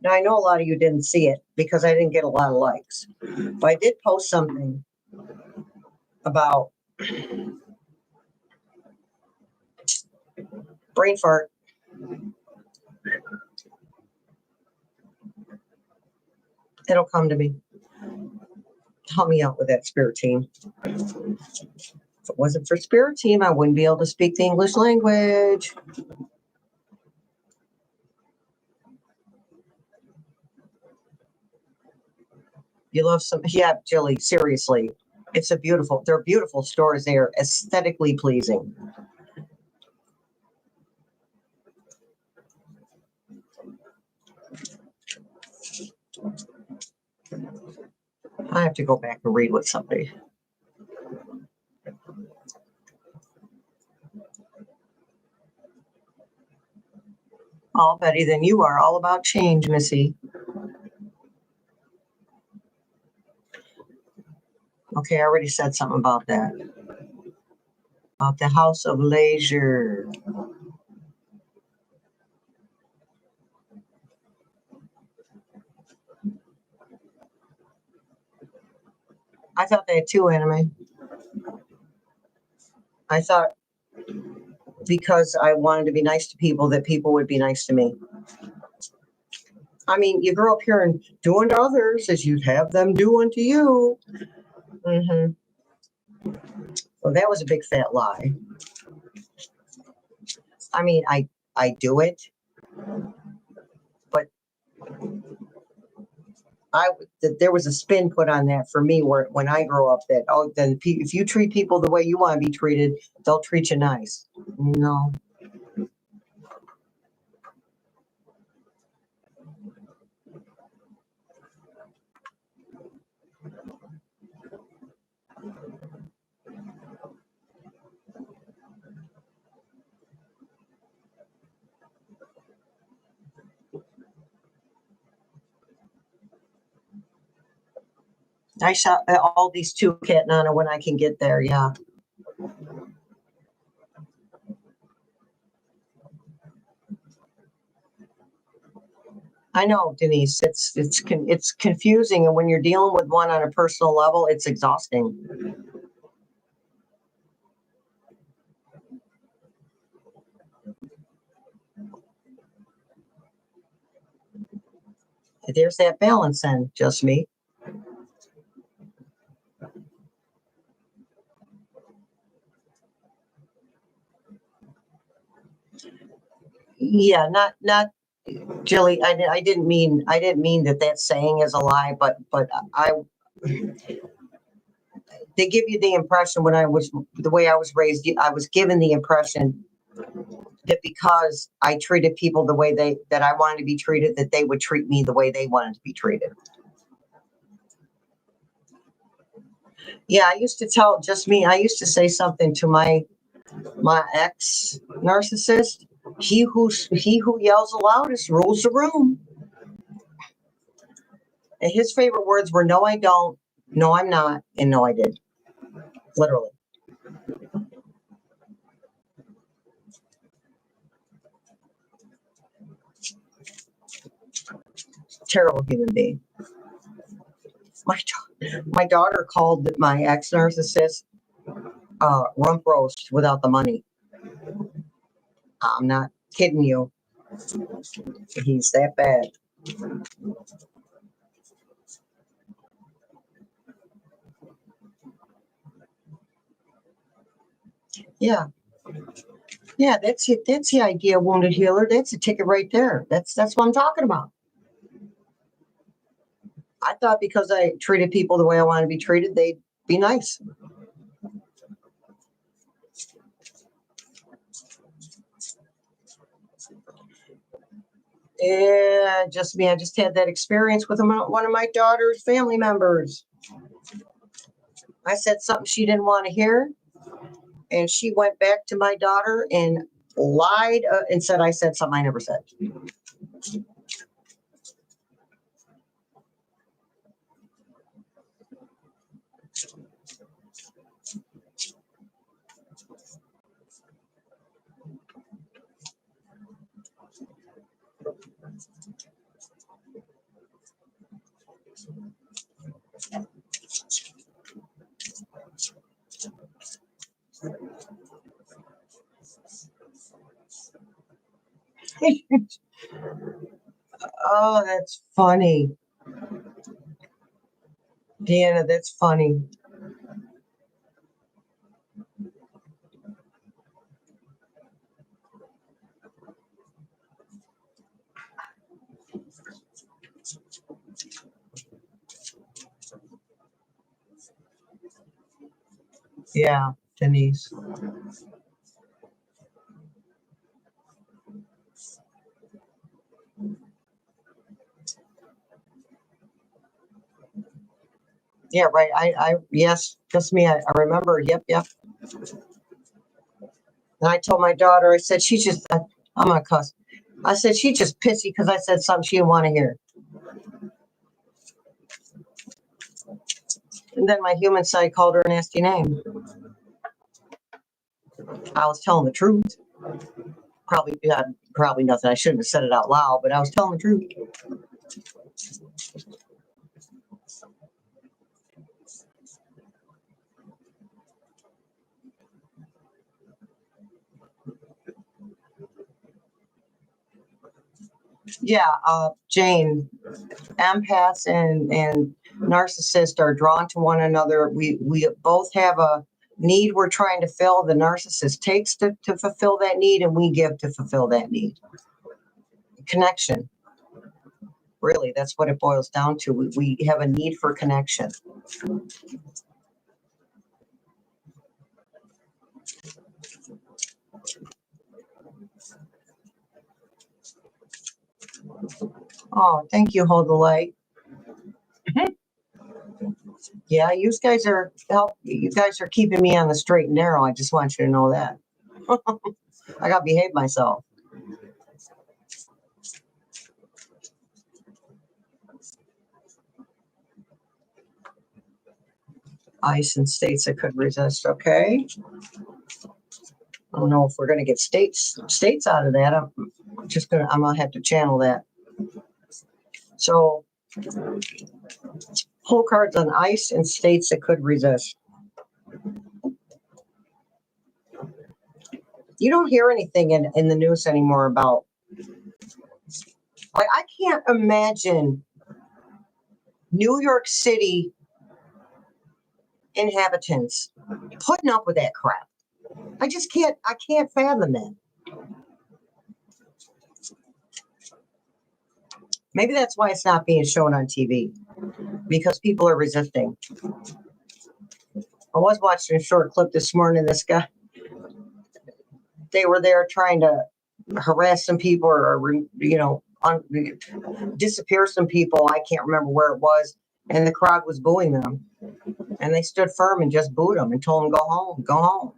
Now, I know a lot of you didn't see it because I didn't get a lot of likes. But I did post something about brain fart. It'll come to me. Help me out with that spirit team. If it wasn't for spirit team, I wouldn't be able to speak the English language. You love some, yeah, Jilly, seriously. It's a beautiful, they're beautiful stores. They are aesthetically pleasing. I have to go back and read with somebody. Oh, Betty, then you are all about change, Missy. Okay, I already said something about that. About the House of Leisure. I thought they had two anime. I thought because I wanted to be nice to people, that people would be nice to me. I mean, you grow up here and do unto others as you'd have them do unto you. Well, that was a big fat lie. I mean, I do it, but there was a spin put on that for me where when I grow up that, oh, then if you treat people the way you want to be treated, they'll treat you nice. No. I shop at all these too, Cat Nana, when I can get there. Yeah. I know, Denise. It's confusing, and when you're dealing with one on a personal level, it's exhausting. There's that balance, then, just me. Yeah, not Jilly. I didn't mean that saying is a lie, but they give you the impression when the way I was raised, I was given the impression that because I treated people the way that I wanted to be treated, that they would treat me the way they wanted to be treated. Yeah, I used to tell just me. I used to say something to my ex narcissist. He who yells the loudest rules the room. And his favorite words were, "No, I don't. No, I'm not. And no, I did." Literally. Terrible human being. My daughter called my ex narcissist rump roast without the money. I'm not kidding you. He's that bad. Yeah. Yeah, that's it. That's the idea, wounded healer. That's a ticket right there. That's what I'm talking about. I thought because I treated people the way I wanted to be treated, they'd be nice. Yeah, just me. I just had that experience with one of my daughter's family members. I said something she didn't want to hear, and she went back to my daughter and lied and said I said something I never said. Oh, that's funny. Deanna, that's funny. Yeah, Denise. Yeah, right. Yes, just me. I remember. Yep. And I told my daughter, I said, I'm going to cuss. I said, she just pissy because I said something she didn't want to hear. And then my human side called her a nasty name. I was telling the truth. Probably nothing. I shouldn't have said it out loud, but I was telling the truth. Yeah, Jane, empaths and narcissists are drawn to one another. We both have a need we're trying to fill. The narcissist takes to fulfill that need, and we give to fulfill that need. Connection. Really, that's what it boils down to. We have a need for connection. Oh, thank you, Hold the Light. Yeah, you guys are keeping me on the straight and narrow. I just want you to know that. I gotta behave myself. Ice and states that could resist. Okay. I don't know if we're gonna get states out of that. I'm gonna have to channel that. So pull cards on ice and states that could resist. You don't hear anything in the news anymore about, like, I can't imagine New York City inhabitants putting up with that crap. I can't fathom that. Maybe that's why it's not being shown on TV, because people are resisting. I was watching a short clip this morning. This guy, they were there trying to harass some people or disappear some people. I can't remember where it was. And the crowd was booing them. And they stood firm and just booed them and told them, go home.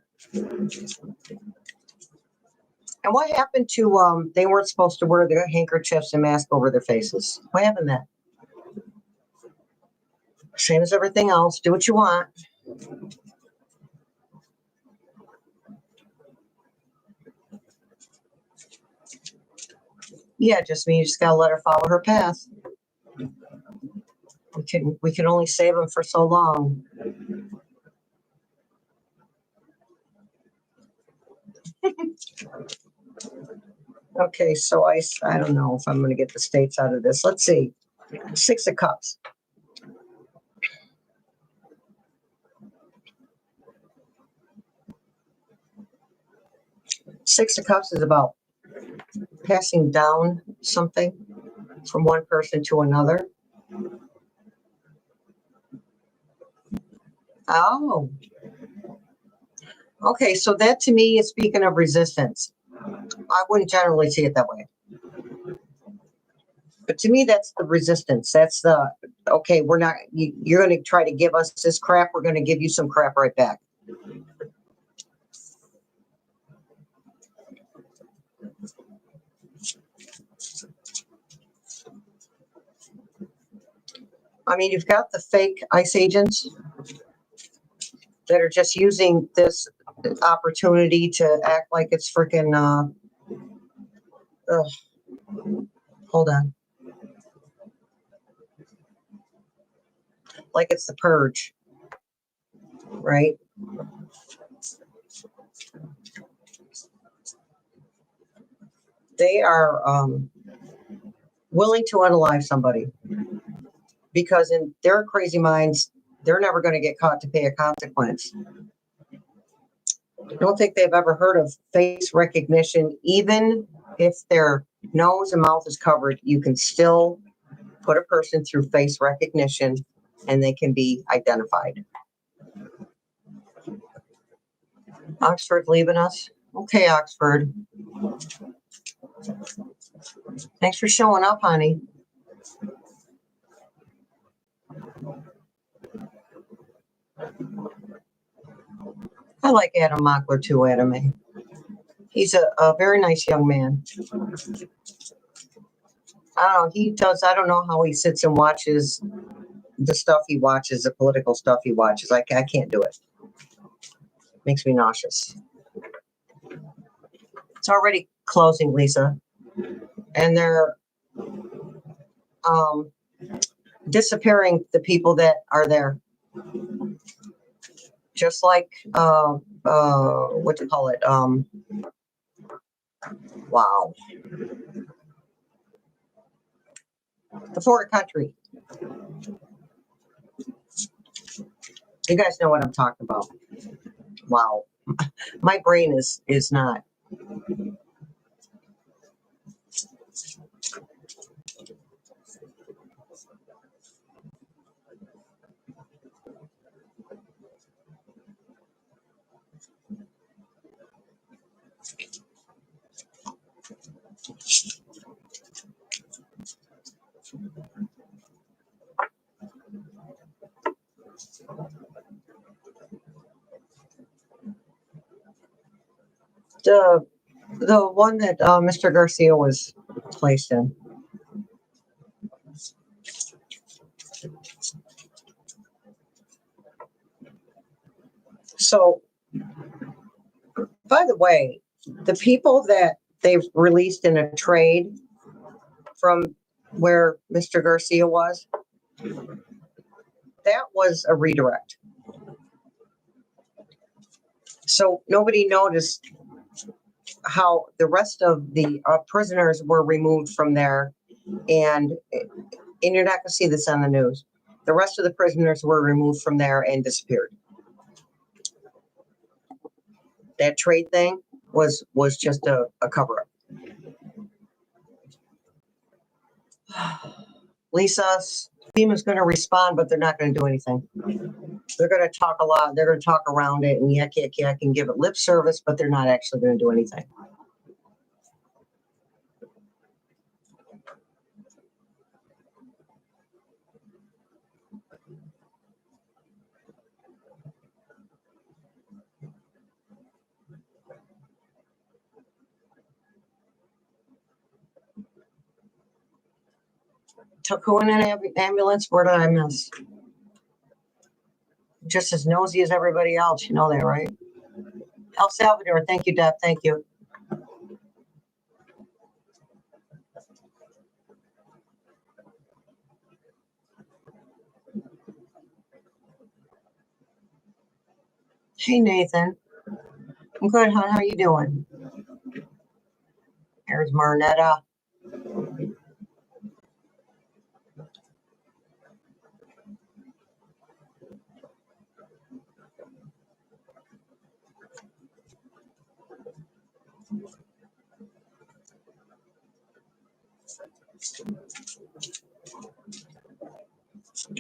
And what happened to, they weren't supposed to wear the handkerchiefs and mask over their faces. What happened to that? Same as everything else. Do what you want. Yeah, just means you just gotta let her follow her path. We can only save them for so long. Okay, so I don't know if I'm going to get the states out of this. Let's see. 6 of Cups. Six of Cups is about passing down something from one person to another. Oh. Okay, so that to me is speaking of resistance. I wouldn't generally see it that way. But to me, that's the resistance. That's the, okay, you're going to try to give us this crap. We're going to give you some crap right back. I mean, you've got the fake ICE agents that are just using this opportunity to act like it's freaking, hold on. Like it's the purge, right? They are willing to unalive somebody because in their crazy minds, they're never going to get caught to pay a consequence. I don't think they've ever heard of face recognition. Even if their nose and mouth is covered, you can still put a person through face recognition and they can be identified. Oxford leaving us. Okay, Oxford. Thanks for showing up, honey. I like Adam Mockler too, Adam A. He's a very nice young man. I don't know, he does, I don't know how he sits and watches the stuff he watches, the political stuff he watches. I can't do it. Makes me nauseous. It's already closing, Lisa. And they're disappearing the people that are there. Just like, what do you call it? Wow. The foreign country. You guys know what I'm talking about. Wow. My brain is not. The one that Mr. Garcia was placed in. So, by the way, the people that they've released in a trade from where Mr. Garcia was, that was a redirect. So nobody noticed how the rest of the prisoners were removed from there, and you're not going to see this on the news. The rest of the prisoners were removed from there and disappeared. That trade thing was just a cover-up. Lisa, FEMA's going to respond, but they're not going to do anything. They're going to talk a lot. They're going to talk around it and yak, and give it lip service, but they're not actually going to do anything. Took who in an ambulance? Where did I miss? Just as nosy as everybody else. You know that, right? El Salvador. Thank you, Deb. Thank you. Hey, Nathan. I'm good, hon. How you doing? There's Marnetta.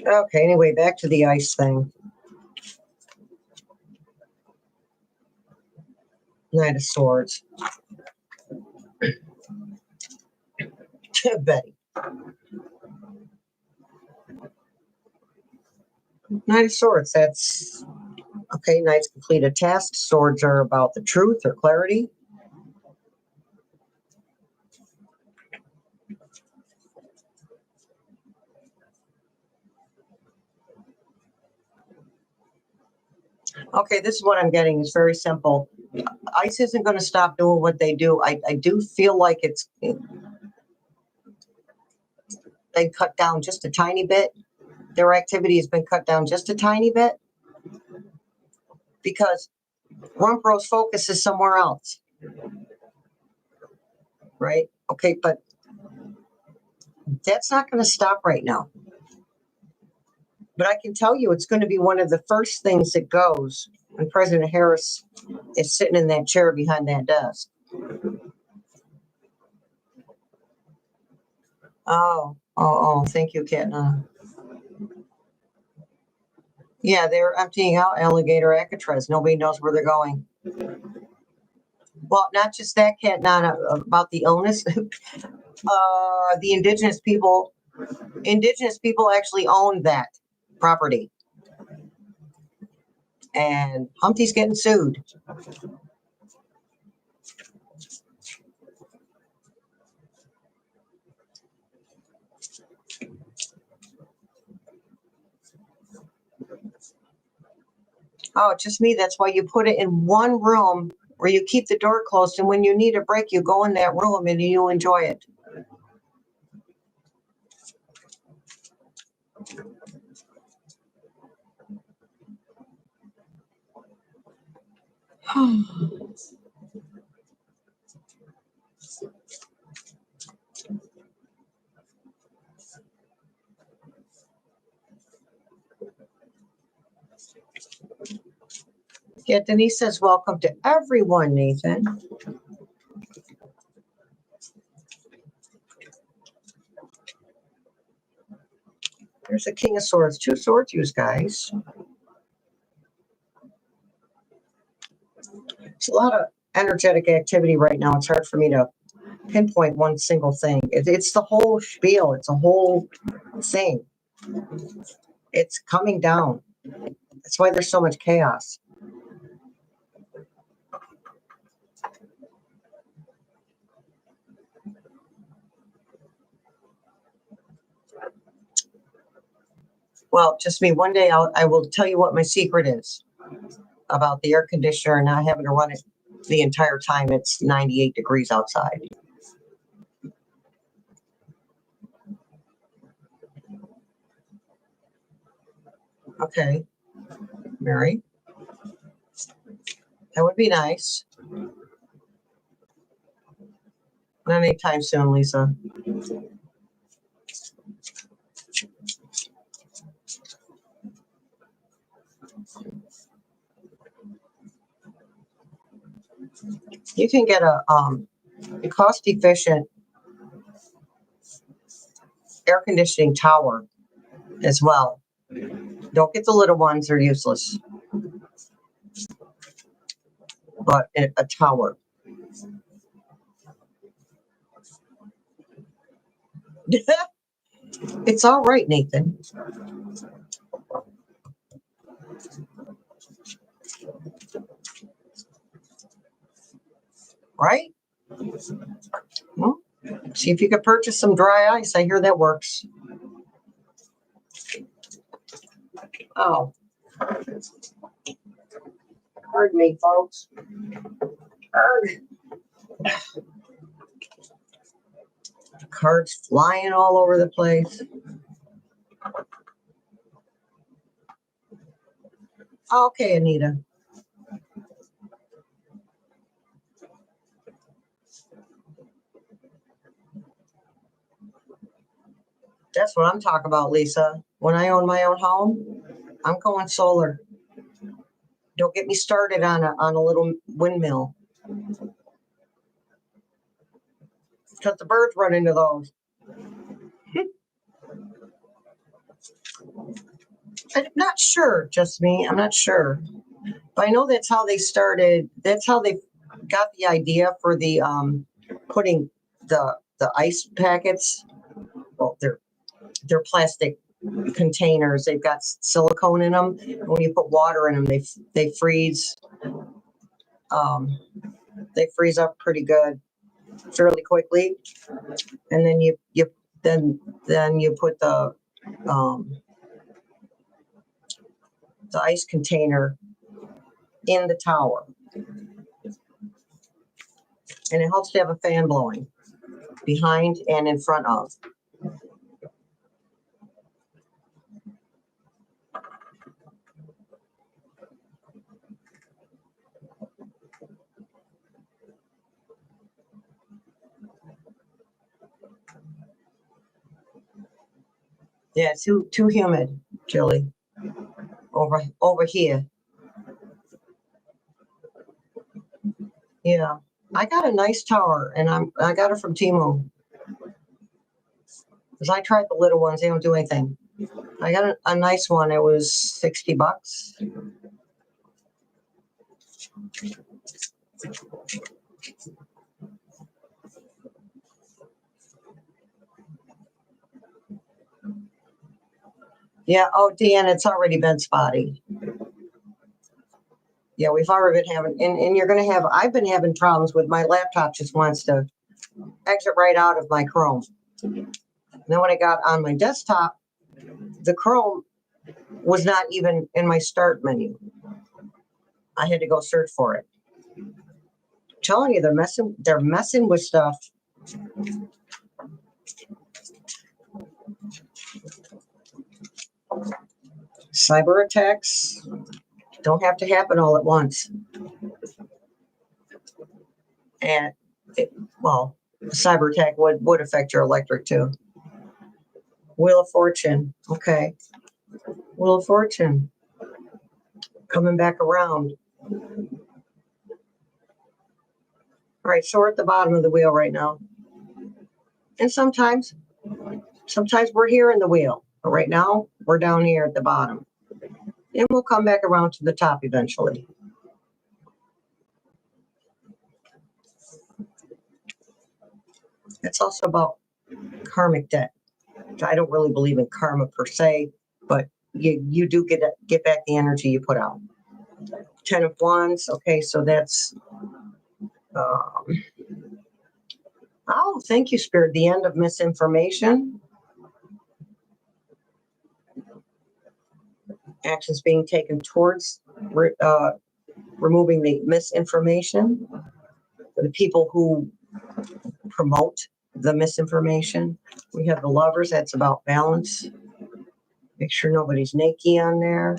Okay, anyway, back to the ice thing. Knight of Swords. Betty. Knight of Swords, that's okay. Knights complete a task. Swords are about the truth or clarity. Okay, this is what I'm getting. It's very simple. ICE isn't going to stop doing what they do. I do feel like they cut down just a tiny bit. Their activity has been cut down just a tiny bit because Rumpro's focus is somewhere else. Right? Okay, but that's not going to stop right now. But I can tell you it's going to be one of the first things that goes when President Harris is sitting in that chair behind that desk. Oh, thank you, Katna. Yeah, they're emptying out Alligator Alcatraz. Nobody knows where they're going. Well, not just that, Cat Nana, about the illness. The indigenous people actually own that property. And Humpty's getting sued. Oh, it's just me. That's why you put it in one room where you keep the door closed. And when you need a break, you go in that room and you enjoy it. Yeah, Denise says, welcome to everyone, Nathan. There's a King of Swords, 2 swords used, guys. It's a lot of energetic activity right now. It's hard for me to pinpoint one single thing. It's the whole spiel. It's a whole thing. It's coming down. That's why there's so much chaos. Well, just me. One day I will tell you what my secret is about the air conditioner and not having to run it the entire time it's 98 degrees outside. Okay, Mary. That would be nice. Not anytime soon, Lisa. You can get a cost-efficient air conditioning tower as well. Don't get the little ones; they're useless. But a tower. It's all right, Nathan. Right? Well, see if you could purchase some dry ice. I hear that works. Oh. Pardon me, folks. Cards flying all over the place. Okay, Anita. That's what I'm talking about, Lisa. When I own my own home, I'm going solar. Don't get me started on a little windmill. Because the birds run into those. I'm not sure, just me. I'm not sure. But I know that's how they started. That's how they got the idea for the putting the ice packets. Well, they're plastic containers. They've got silicone in them. When you put water in them, they freeze. They freeze up pretty good, fairly quickly. And then you put the ice container in the tower, and it helps to have a fan blowing behind and in front of. Yeah, too humid, Julie. Over here. Yeah, I got a nice tower, and I got it from Temu. Because I tried the little ones, they don't do anything. I got a nice one. It was $60. Yeah. Oh, Deanna, it's already been spotty. Yeah, we've already been having, and you're going to have, I've been having problems with my laptop, just wants to exit right out of my Chrome. And then when I got on my desktop, the Chrome was not even in my start menu. I had to go search for it. I'm telling you, they're messing with stuff. Cyber attacks don't have to happen all at once. And well, a cyber attack would affect your electric too. Wheel of Fortune. Okay. Wheel of Fortune. Coming back around. All right, so we're at the bottom of the wheel right now. And sometimes we're here in the wheel. But right now, we're down here at the bottom. And we'll come back around to the top eventually. It's also about karmic debt. I don't really believe in karma per se, but you do get back the energy you put out. 10 of Wands. Okay, so that's oh, thank you, Spirit. The end of misinformation. Actions being taken towards removing the misinformation. The people who promote the misinformation. We have the Lovers. That's about balance. Make sure nobody's naked on there.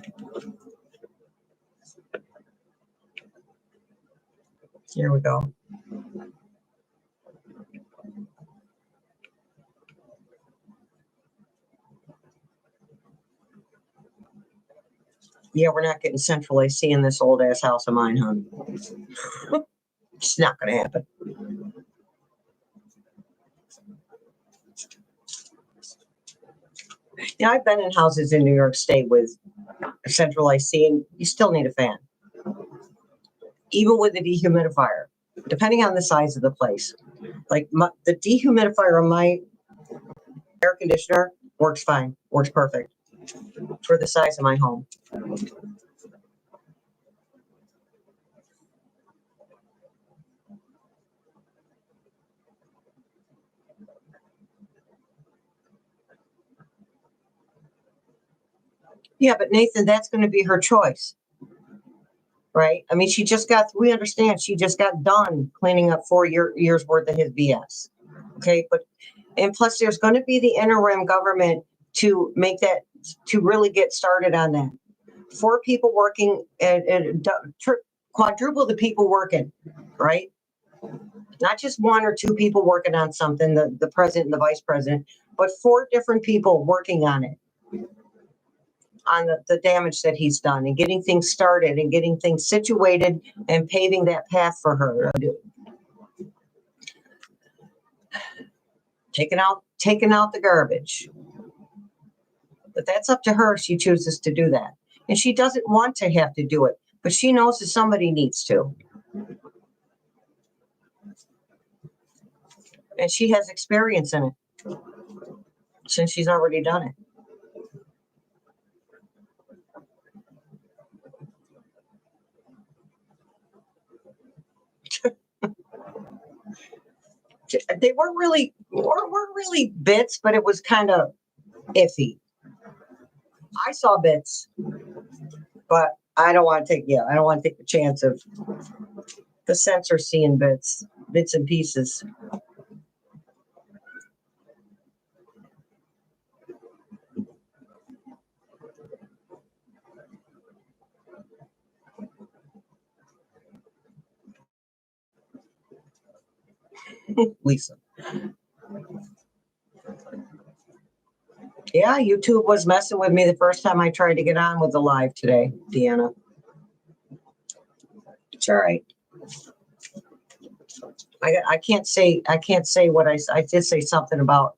Here we go. Yeah, we're not getting central AC in this old ass house of mine, hon. It's not going to happen. Yeah, I've been in houses in New York State with central AC, and you still need a fan, even with the dehumidifier, depending on the size of the place. Like the dehumidifier on my air conditioner works fine, works perfect for the size of my home. Yeah, but Nathan, that's going to be her choice, right? I mean, we understand she just got done cleaning up 4 years worth of his BS. Okay, and plus there's going to be the interim government to make that, to really get started on that. 4 people working and quadruple the people working, right? Not just 1 or 2 people working on something, the president and the vice president, but 4 different people working on it, on the damage that he's done, and getting things started and getting things situated and paving that path for her. Taking out the garbage. But that's up to her. She chooses to do that. And she doesn't want to have to do it, but she knows that somebody needs to. And she has experience in it since she's already done it. They weren't really bits, but it was kind of iffy. I saw bits, but I don't want to take the chance of the censor seeing bits and pieces. Lisa. Yeah, YouTube was messing with me the first time I tried to get on with the live today, Deanna. It's all right. I can't say what I did say something about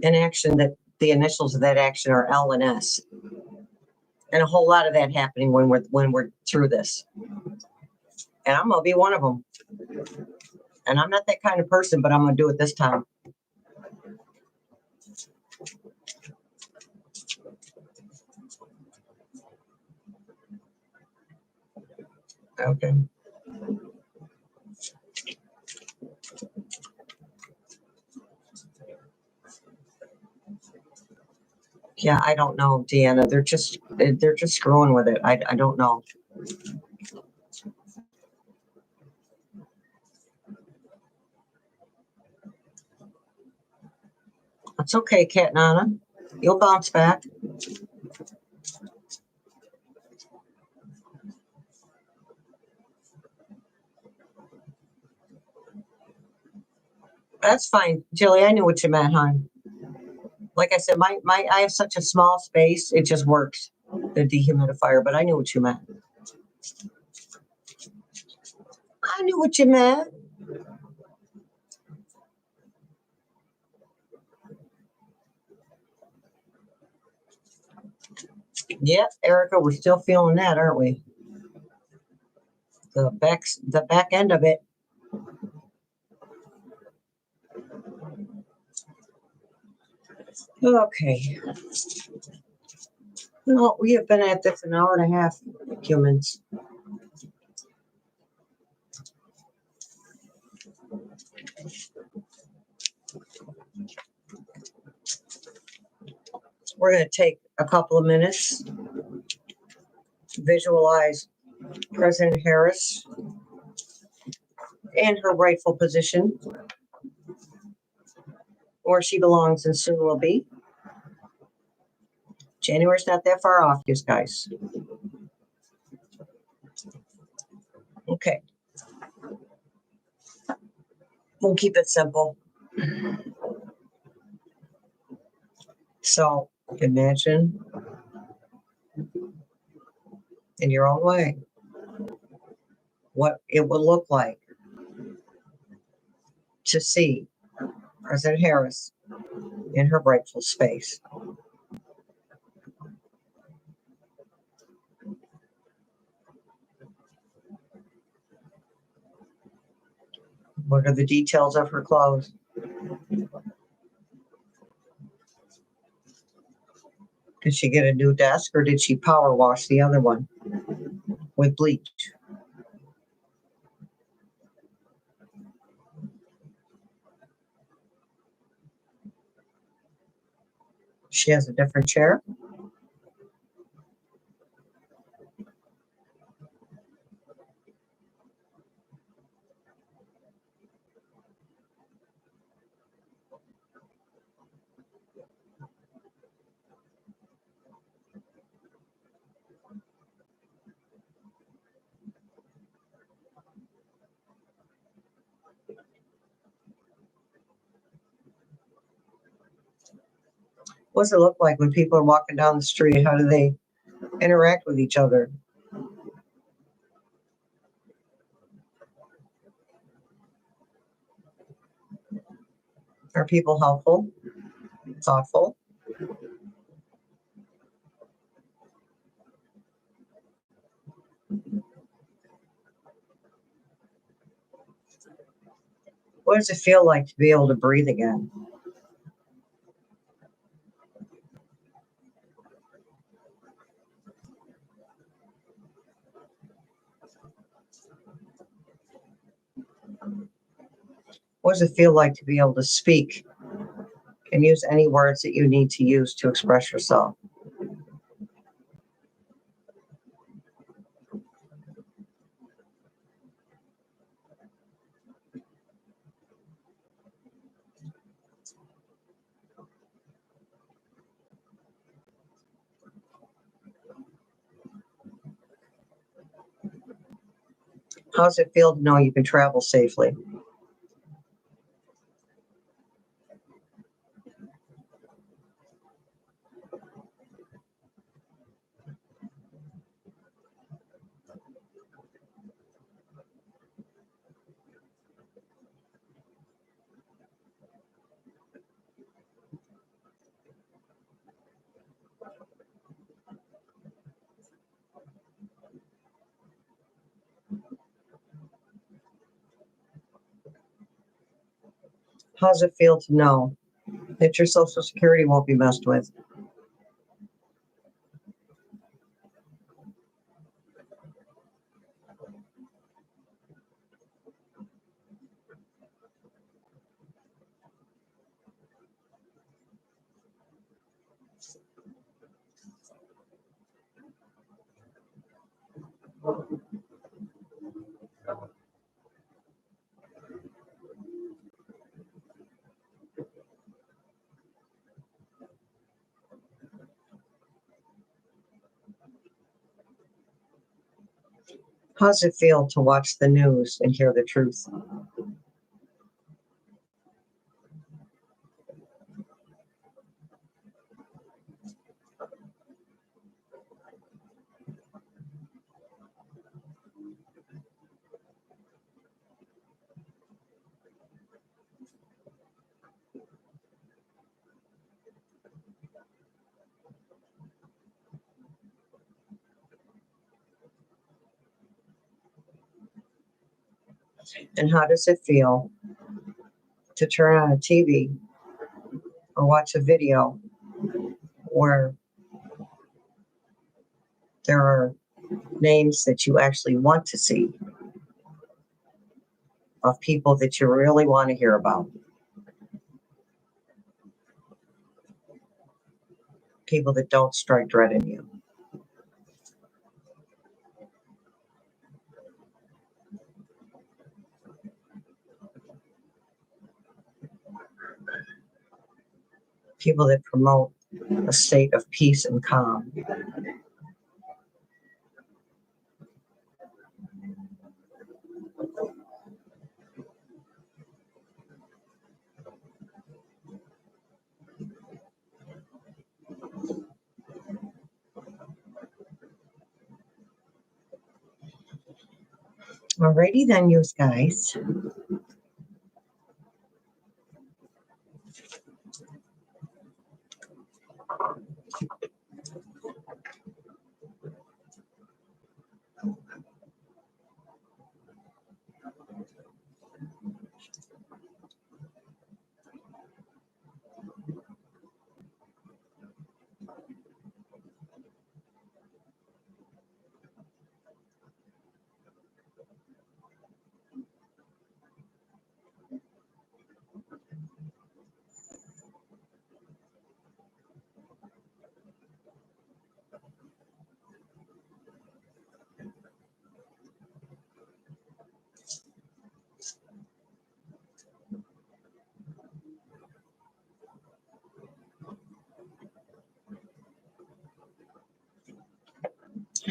an action that the initials of that action are L and S, and a whole lot of that happening when we're through this. And I'm gonna be one of them. And I'm not that kind of person, but I'm gonna do it this time. Okay. Yeah, I don't know, Deanna. They're just screwing with it. I don't know. It's okay, Cat Nana. You'll bounce back. That's fine, Jilly. I knew what you meant, hon. Like I said, I have such a small space, it just works, the dehumidifier. But I knew what you meant. I knew what you meant. Yep, Erica, we're still feeling that, aren't we? The back end of it. Okay. No, we have been at this an hour and a half, humans. We're going to take a couple of minutes to visualize President Harris in her rightful position, where she belongs and soon will be. January's not that far off, you guys. Okay. We'll keep it simple. So imagine in your own way what it would look like to see President Harris in her rightful space. What are the details of her clothes? Did she get a new desk or did she power wash the other one with bleach? She has a different chair. What does it look like when people are walking down the street? How do they interact with each other? Are people helpful, thoughtful? What does it feel like to be able to breathe again? What does it feel like to be able to speak and use any words that you need to use to express yourself? How does it feel to know you can travel safely? How does it feel to know that your Social Security won't be messed with? How does it feel to watch the news and hear the truth? And how does it feel to turn on a TV or watch a video where there are names that you actually want to see of people that you really want to hear about? People that don't strike dread in you. People that promote a state of peace and calm. Alrighty then, you guys.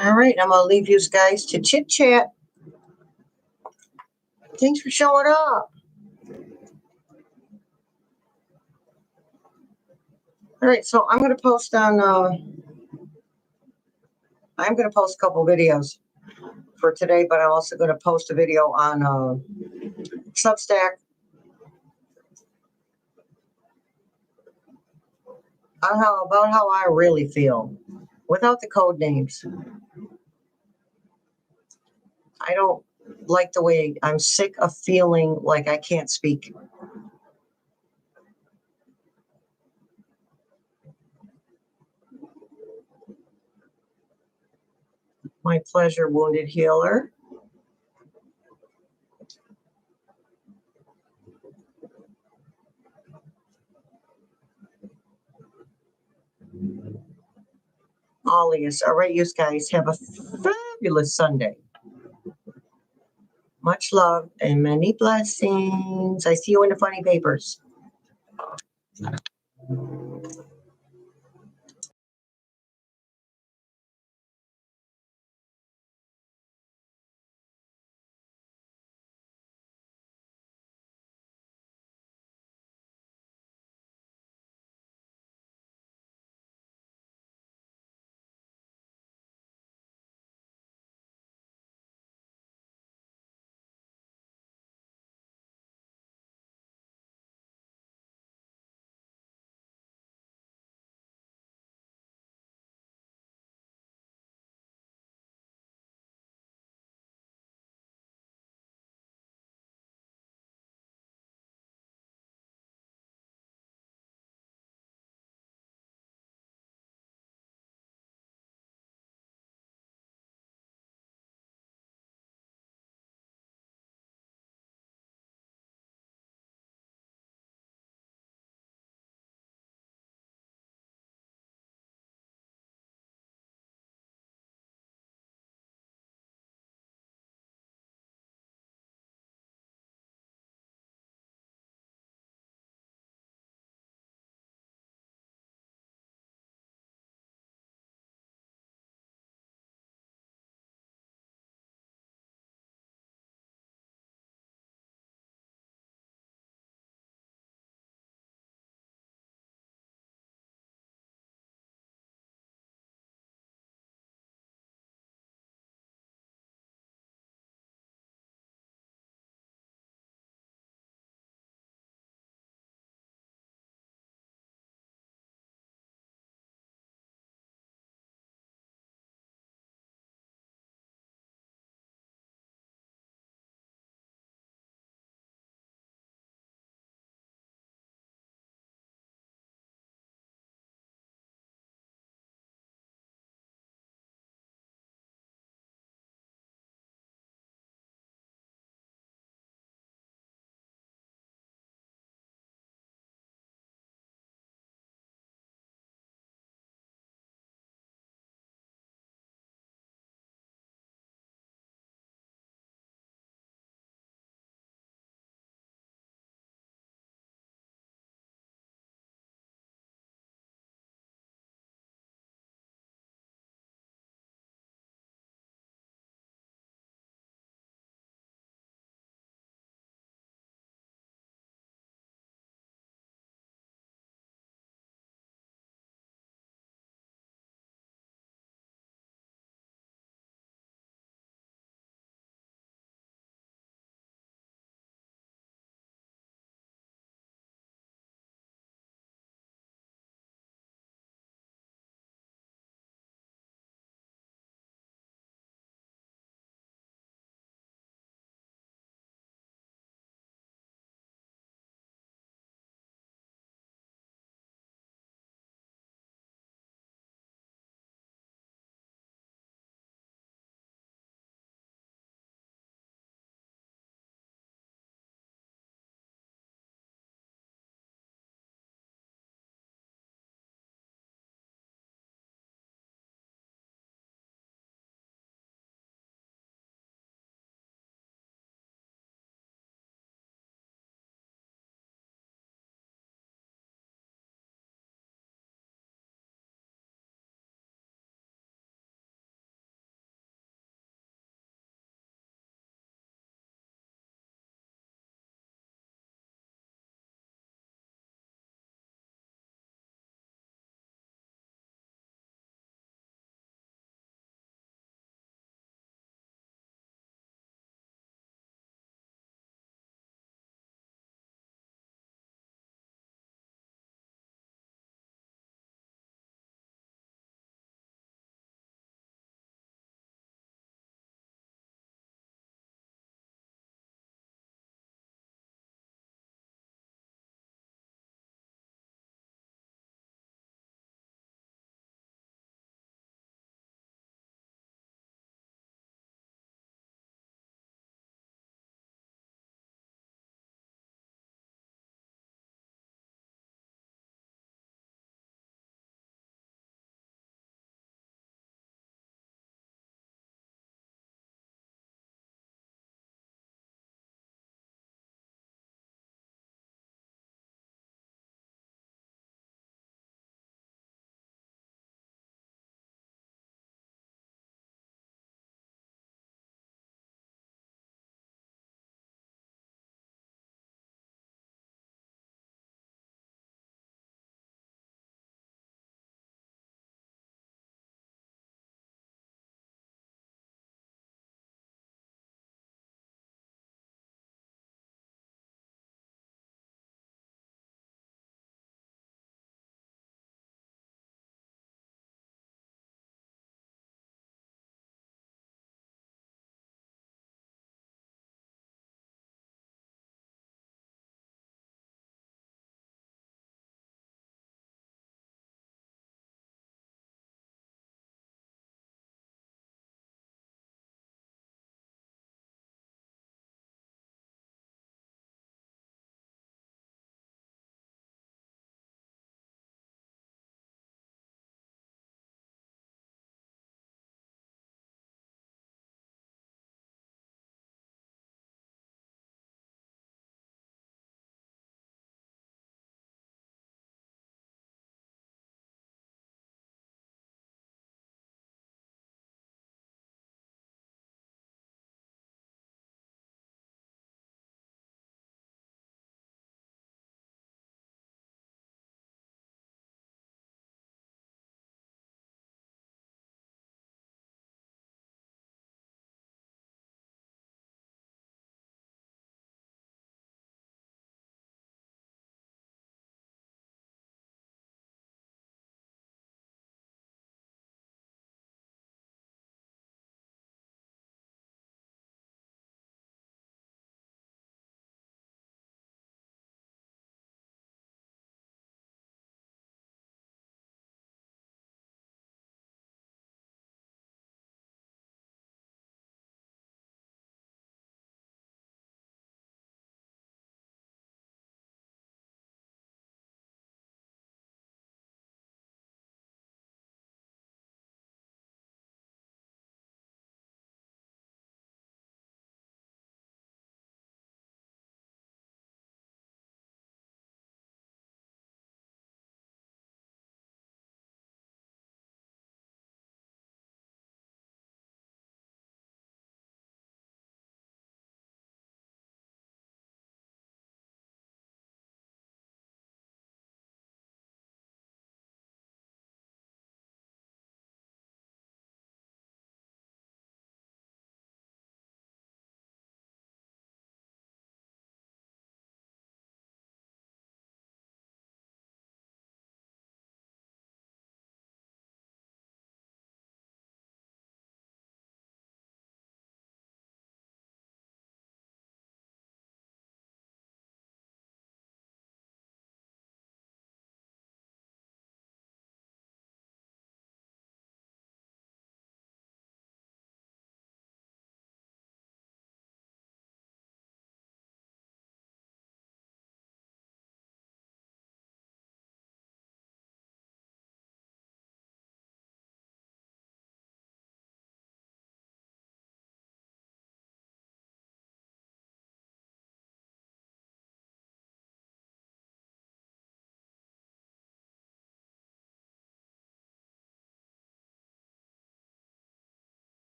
All right, I'm going to leave you guys to chit chat. Thanks for showing up. All right, so I'm going to post on, I'm going to post a couple videos for today, but I'm also going to post a video on SUBSTACK on about how I really feel without the code names. I don't like the way I'm sick of feeling like I can't speak. My pleasure, wounded healer. Alias. All right, you guys have a fabulous Sunday. Much love and many blessings. I see you in the funny papers.